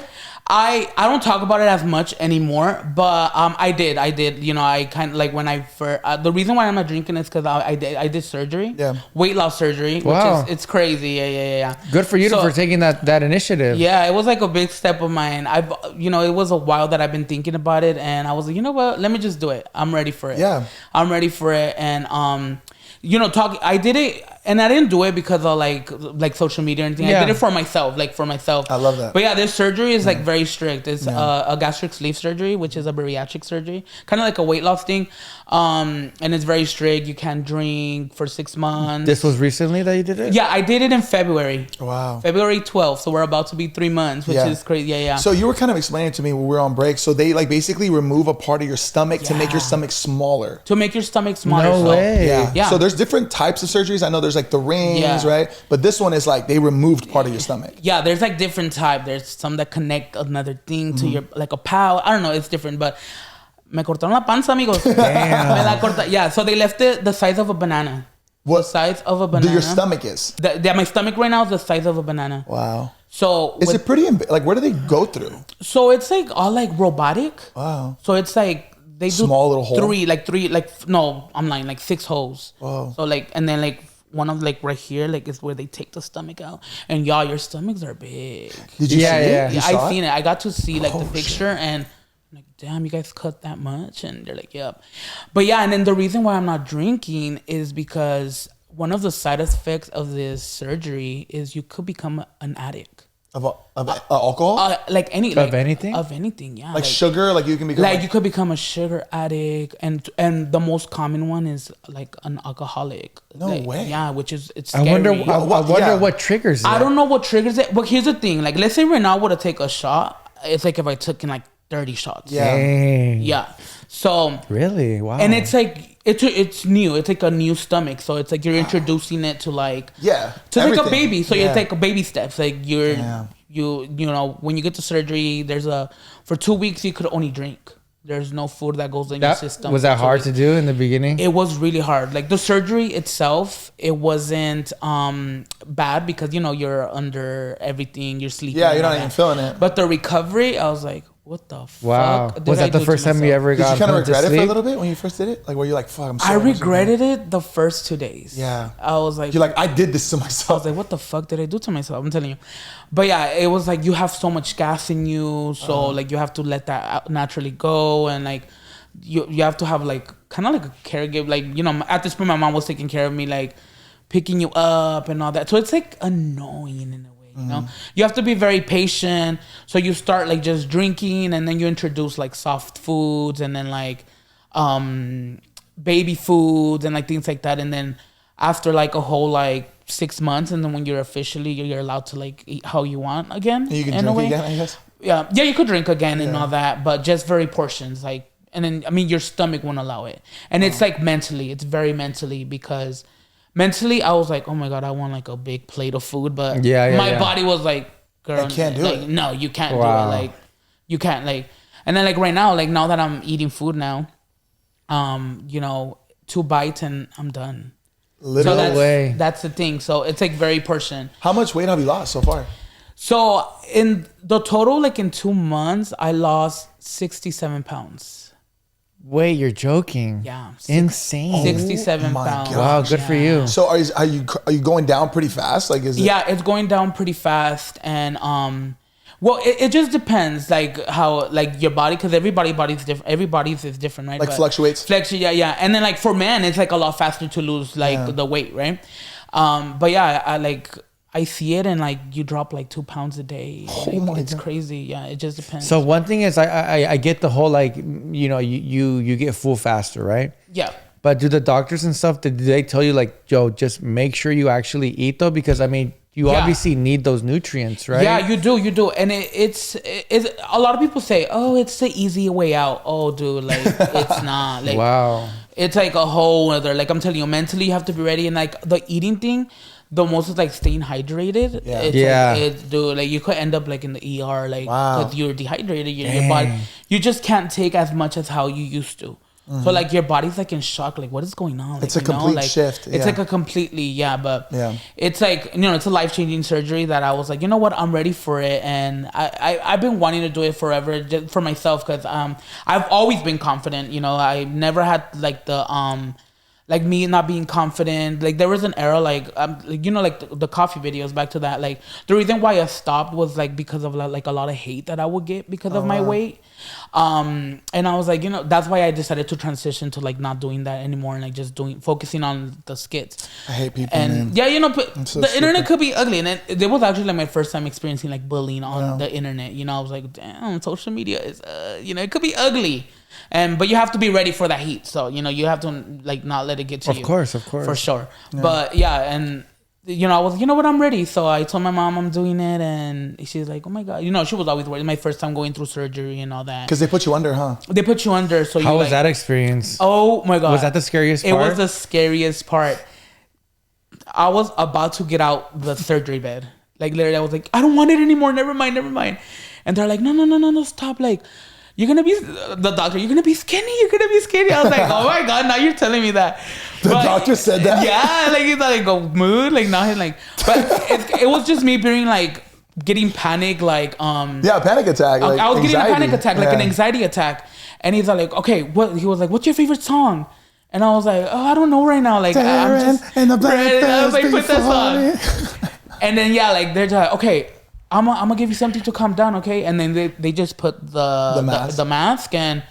I don't talk about it as much anymore, but I did. I kind of like when I first. The reason why I'm not drinking is because I did surgery. Yeah. Weight loss surgery. Wow. Which is it's crazy. Yeah. Good for you So- for taking that initiative. Yeah, it was like a big step of mine. It was a while that I've been thinking about it, and I was like, you know what? Let me just do it. I'm ready for it. Yeah. I'm ready for it, and I did it, and I didn't do it because of like social media or anything. Yeah. I did it for myself, I love that. But yeah, this surgery is like very strict. It's a gastric sleeve surgery, which is a bariatric surgery, kind of like a weight loss thing. And it's very strict. You can't drink for 6 months. This was recently that you did it? Yeah, I did it in February. Wow. February 12th. So we're about to be 3 months, which is crazy. Yeah. So you were kind of explaining to me when we were on break. So they like basically remove a part of your stomach to make your Yeah. stomach smaller. To make your stomach smaller. No So- way. Yeah. So there's different types of surgeries. I know there's like the rings, Yeah. right? But this one is like they removed part of your stomach. Yeah, there's like different type. There's some that connect another thing Mm-hmm. to your, like a pal. I don't know. It's different, but me cortaron la panza, amigos. Damn. Me la corta- yeah, so they left it the size of a banana. What The size of a banana. your stomach is? My stomach right now is the size of a banana. Wow. So Is it pretty? Like where do they go through? So it's like all like robotic. Wow. So it's like they do Small little hole? no, I'm lying, like 6 holes. Wow. So like, and then like one of like right here, like is where they take the stomach out. And y'all, your stomachs are big. Did you Yeah, see yeah. it? You Yeah, saw I seen it. I got to see like the Oh, picture and I'm like, damn, you guys cut that much? And they're like, yep. But yeah, and then the reason why I'm not drinking is because one of the side effects of this surgery is you could become an addict. Of alcohol? Like any Of anything? Of anything, yeah. Like sugar? Like you can become like you could become a sugar addict, and the most common one is like an alcoholic. No Like, way. Yeah, which is it's I scary. wonder. I What- wonder yeah. what triggers it. I don't know what triggers it. But here's the thing: like, let's say right now I would have take a shot. It's like if I took in like 30 shots. Yeah. Dang. Yeah. So Really? Wow. and it's like it's new. It's like a new stomach. So it's like you're introducing it to like Yeah. to like a everything. baby. So Yeah. you take a baby steps. Like you're Yeah. you know when you get to surgery, for 2 weeks you could only drink. There's no food that goes in your that, system. was that for 2 hard weeks. to do in the beginning? It was really hard. Like the surgery itself, it wasn't bad because you're under everything, you're sleeping. Yeah, and you're all not even that. feeling it. But the recovery, I was like, what the Wow. fuck? did Was I that the do to first time you myself? ever Did got you kind of put to regret it for a sleep? little bit when you first did it? Like, were you like, fuck, I'm I sorry. regretted it the first 2 days. Yeah. I was like, You're like, I did this to I myself. was like, what the fuck did I do to myself? I'm telling you. But yeah, it was like you have so much gas in you, so like you have to let that out naturally go, and like you have to have like kind of like a caregiver. Like at this point, my mom was taking care of me, like picking you up and all that. So it's like annoying in a way. You know, you have to be very patient. So you start like just drinking, and then you introduce like soft foods, and then like baby foods and like things like that, and then after like a whole like 6 months, and then when you're allowed to like eat how you want again. You can in a drink way. again, I guess. Yeah, you could drink again and Yeah. all that, but just very portions. Like, and then your stomach won't allow it, and it's like mentally, it's very mentally because mentally I was like, oh my god, I want like a big plate of food, but my body was like, girl, I can't do like, it. no, you can't do Wow. it. Like, you can't like, and then like right now, like now that I'm eating food now, 2 bites and I'm done. Literally. So way. that's the thing. So it's like very portion. How much weight have you lost so far? So in the total, like in 2 months, I lost 67 pounds. Wait, you're joking? Yeah. Insane. 67 my pounds. God. Wow, good for you. So are you going down pretty fast? Like, is it? Yeah, it's going down pretty fast, and well, it just depends, like how like your body, because everybody's different. Everybody's is different, right? Like fluctuates. Yeah, and then like for men, it's like a lot faster to lose like the weight, right? But yeah, I see it, and like you drop like 2 pounds a day. Oh Like, my it's God. crazy. Yeah, it just depends. So one thing is, I get the whole like, you get full faster, right? yeah. But do the doctors and stuff, do they tell you like, yo, just make sure you actually eat though? Because I mean, you Yeah. obviously need those nutrients, right? Yeah, you do, and it's a lot of people say, oh, it's the easy way out. Oh, dude, like it's not. Like, Wow. it's like a whole other. Like I'm telling you, mentally you have to be ready, and like the eating thing, the most is like staying hydrated. Yeah. It's Yeah. Like, dude, like you could end up like in the ER, like Wow. because you're dehydrated. Your body, you just can't take as much as how you used to. So like your body's like in shock, like what is going on? Like, It's a complete shift, It's yeah. like a completely but Yeah. it's like it's a life-changing surgery that I was like, you know what, I'm ready for it, and I've been wanting to do it forever just for myself because I've always been confident. I never had like the like me not being confident. Like there was an era like like the coffee videos, back to that. Like the reason why I stopped was like because of like a lot of hate that I would get because of my weight. And I was like, that's why I decided to transition to like not doing that anymore and like just focusing on the skits. I hate people, And man. but so the internet stupid. could be ugly, and it was actually like my first time experiencing like bullying on the internet. I was like, damn, social media is it could be ugly. But you have to be ready for that heat. So, you have to like not let it get to you. Of course. For sure. Yeah. But yeah, and I was, what, I'm ready. So I told my mom I'm doing it, and she's like, oh my God. She was always worried. My first time going through surgery and all that. Because they put you under, huh? They put you under. So How was that experience? Oh my God. Was that the scariest part? It was the scariest part. I was about to get out the surgery bed. Like literally I was like, I don't want it anymore. Never mind. And they're like, no, stop. Like, you're going to be, the doctor, you're going to be skinny. I was like, oh my God, now you're telling me that. The doctor said that? Yeah, like he's like, go mood. Like now he's like, but it was just me being like, getting panic, like, Yeah, panic attack. Like I was getting a anxiety. panic attack, like an anxiety attack. And he's like, okay, he was like, what's your favorite song? And I was like, oh, I don't know right now. Like, I'm just, and the black I was like, put put that song. And then, like, they're just like, okay, I'm gonna give you something to calm down, okay? And then they just put the mask, and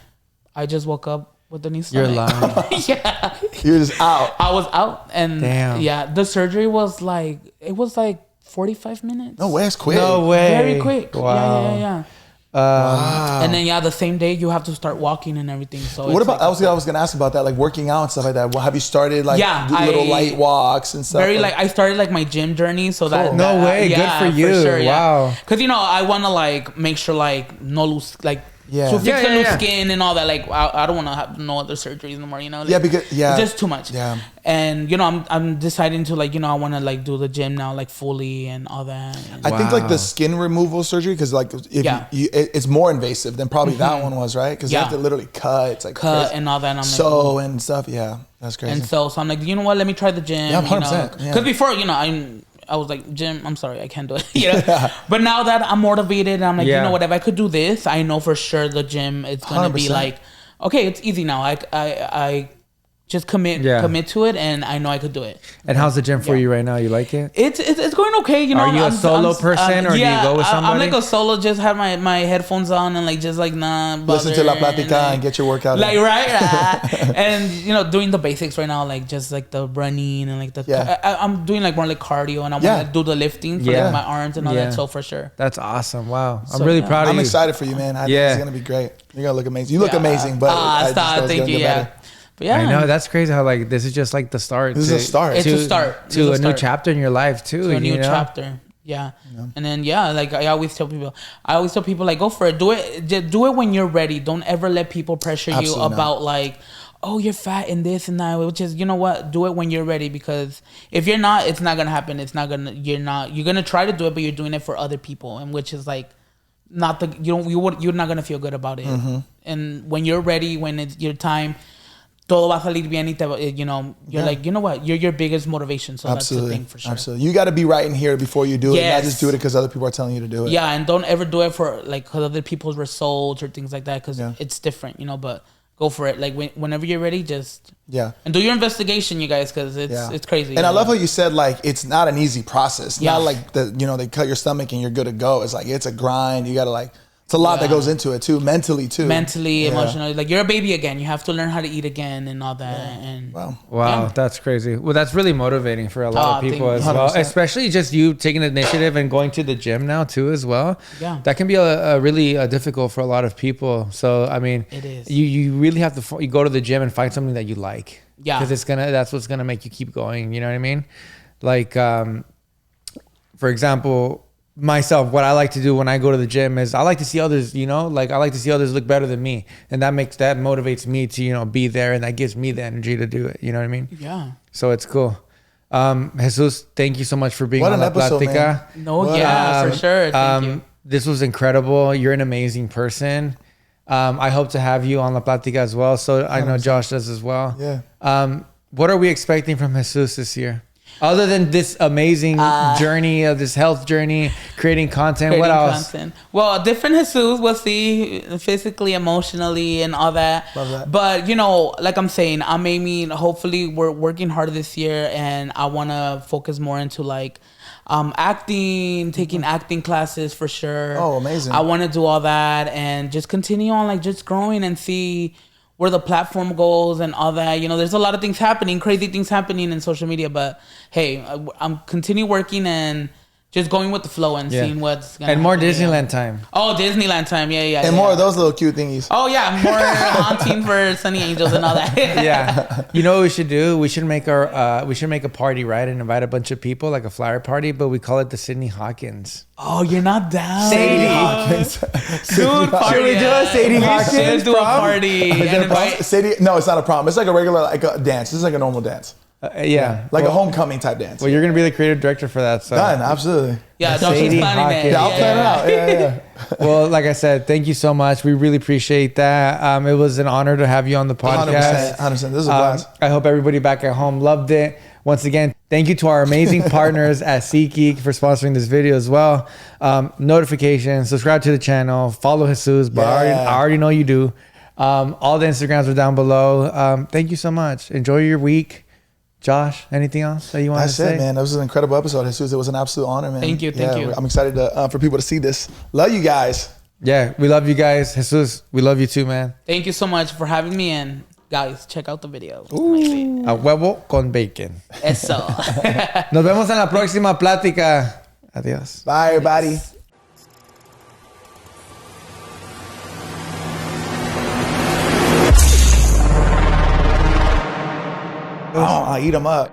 I just woke up with the knee stomach. You're lying. Yeah. You're just out. I was out, and Damn. yeah, the surgery was like 45 minutes. No way, it's quick. No way. Very quick. Wow. Yeah. Wow. And then the same day you have to start walking and everything. So What about? I was gonna ask about that, like working out and stuff like that. Well, have you started like little light walks and stuff? I started like my gym journey, so that No way, good for you. sure, Wow. Because I want to like make sure like no loose like. Yeah. So fix the loose Yeah. skin and all that. Like I don't want to have no other surgeries anymore. Like, because it's just too much. Yeah. And I'm deciding to like I want to like do the gym now like fully and all that. I think like the skin removal surgery, because like it's more invasive than probably that one was, right? Because you have to literally cut. It's like cut crazy. and all that. And I'm sew and stuff. Yeah, that's crazy. And so I'm like, you know what? Let me try the gym. Yeah, 100%. Because before, I was like, gym, I'm sorry, I can't do it. But now that I'm motivated, I'm like, you know what? If I could do this, I know for sure the gym is gonna be like, okay, it's easy now. I just commit to it, and I know I could do it. And how's the gym for you right now? You like it? It's going okay. Are you a solo person, or do you go with somebody? I'm like a solo. Just have my headphones on and like just like listen to La Platica and get your workout. Like right, and doing the basics right now, like just like the running and like the. I'm doing like more like cardio, and I want to do the lifting for like my arms and all that. So for sure. That's awesome. Wow, I'm really proud of you. I'm excited for you, man. I think it's gonna be great. You're gonna look amazing. You look amazing, but thank you. Yeah. But yeah, I know that's crazy how like this is just like the start. This is a start. It's a start to a new chapter in your life too. To a new chapter. Yeah. And then like I always tell people like go for it. Do it when you're ready. Don't ever let people pressure you about like, oh, you're fat and this and that. Which is, you know what? Do it when you're ready, because if you're not, it's not gonna happen. You're gonna try to do it, but you're doing it for other people, and which is like not you're not gonna feel good about it. Mm-hmm. And when you're ready, when it's your time, todo va a salir bien, you're like, you know what, you're your biggest motivation. So that's the thing for sure. Absolutely. You got to be right in here before you do it. Not just do it because other people are telling you to do it. Yeah, and don't ever do it for like other people's results or things like that, because it's different, but go for it. Like whenever you're ready, just and do your investigation, you guys, because it's crazy. And I love how you said like it's not an easy process. Not like they cut your stomach and you're good to go. It's like it's a grind. You got to like. It's a lot that goes into it too, mentally, emotionally. Like you're a baby again. You have to learn how to eat again and all that. And wow, that's crazy. Well, that's really motivating for a lot of people as well, especially just you taking the initiative and going to the gym now too as well. Yeah, that can be a really difficult for a lot of people. So I mean, it is. You really have to you go to the gym and find something that you like. Yeah, because that's what's gonna make you keep going. You know what I mean? Like, for example. Myself, what I like to do when I go to the gym is I like to see others, like I like to see others look better than me, and that motivates me to be there, and that gives me the energy to do it. You know what I mean? Yeah. So it's cool. Jesus, thank you so much for being on La Platica. For sure. Thank you. This was incredible. You're an amazing person. I hope to have you on La Platica as well. So I know Josh does as well. Yeah. What are we expecting from Jesus this year? Other than this amazing journey of this health journey, creating content, what else? Well, different Jesus, we'll see physically, emotionally, and all that. Love that. But, like I'm saying, I'm aiming, hopefully we're working hard this year, and I want to focus more into like acting, taking acting classes for sure. Oh, amazing. I want to do all that and just continue on like just growing and see where the platform goes and all that. There's a lot of things happening, crazy things happening in social media, but hey, I'm continue working and just going with the flow and seeing what's gonna and more happen. Disneyland time. Oh, Disneyland time, and more of those little cute thingies. Oh yeah, more haunting for Sunny Angels and all that. Yeah, you know what we should do? We should make a party, right, and invite a bunch of people, like a flower party, but we call it the Sydney Hawkins. Oh, you're not down. Sadie Hawkins. Dude, party. Should we do a Sadie Hawkins? Let's do a party. Sadie, no, it's not a prom. It's like a regular a dance. It's like a normal dance. Like a homecoming type dance. Well, you're gonna be the creative director for that. So. Done, absolutely. Yeah, Sadie planning it. Yeah, I'll plan it out. Yeah. Well, like I said, thank you so much. We really appreciate that. It was an honor to have you on the podcast. 100%. This is a blast. I hope everybody back at home loved it. Once again, thank you to our amazing partners at SeatGeek for sponsoring this video as well. Notifications, subscribe to the channel, follow Jesus, but I already know you do. All the Instagrams are down below. Thank you so much. Enjoy your week. Josh, anything else that you want to That's say? it, man. That was an incredible episode. Jesus, it was an absolute honor, man. Thank you, thank you. I'm excited for people to see this. Love you guys. Yeah, we love you guys. Jesus, we love you too, man. Thank you so much for having me in. Guys, check out the video. A huevo con bacon. Eso. Nos vemos en la próxima plática. Adiós. Bye, everybody. Oh, I'll eat them up.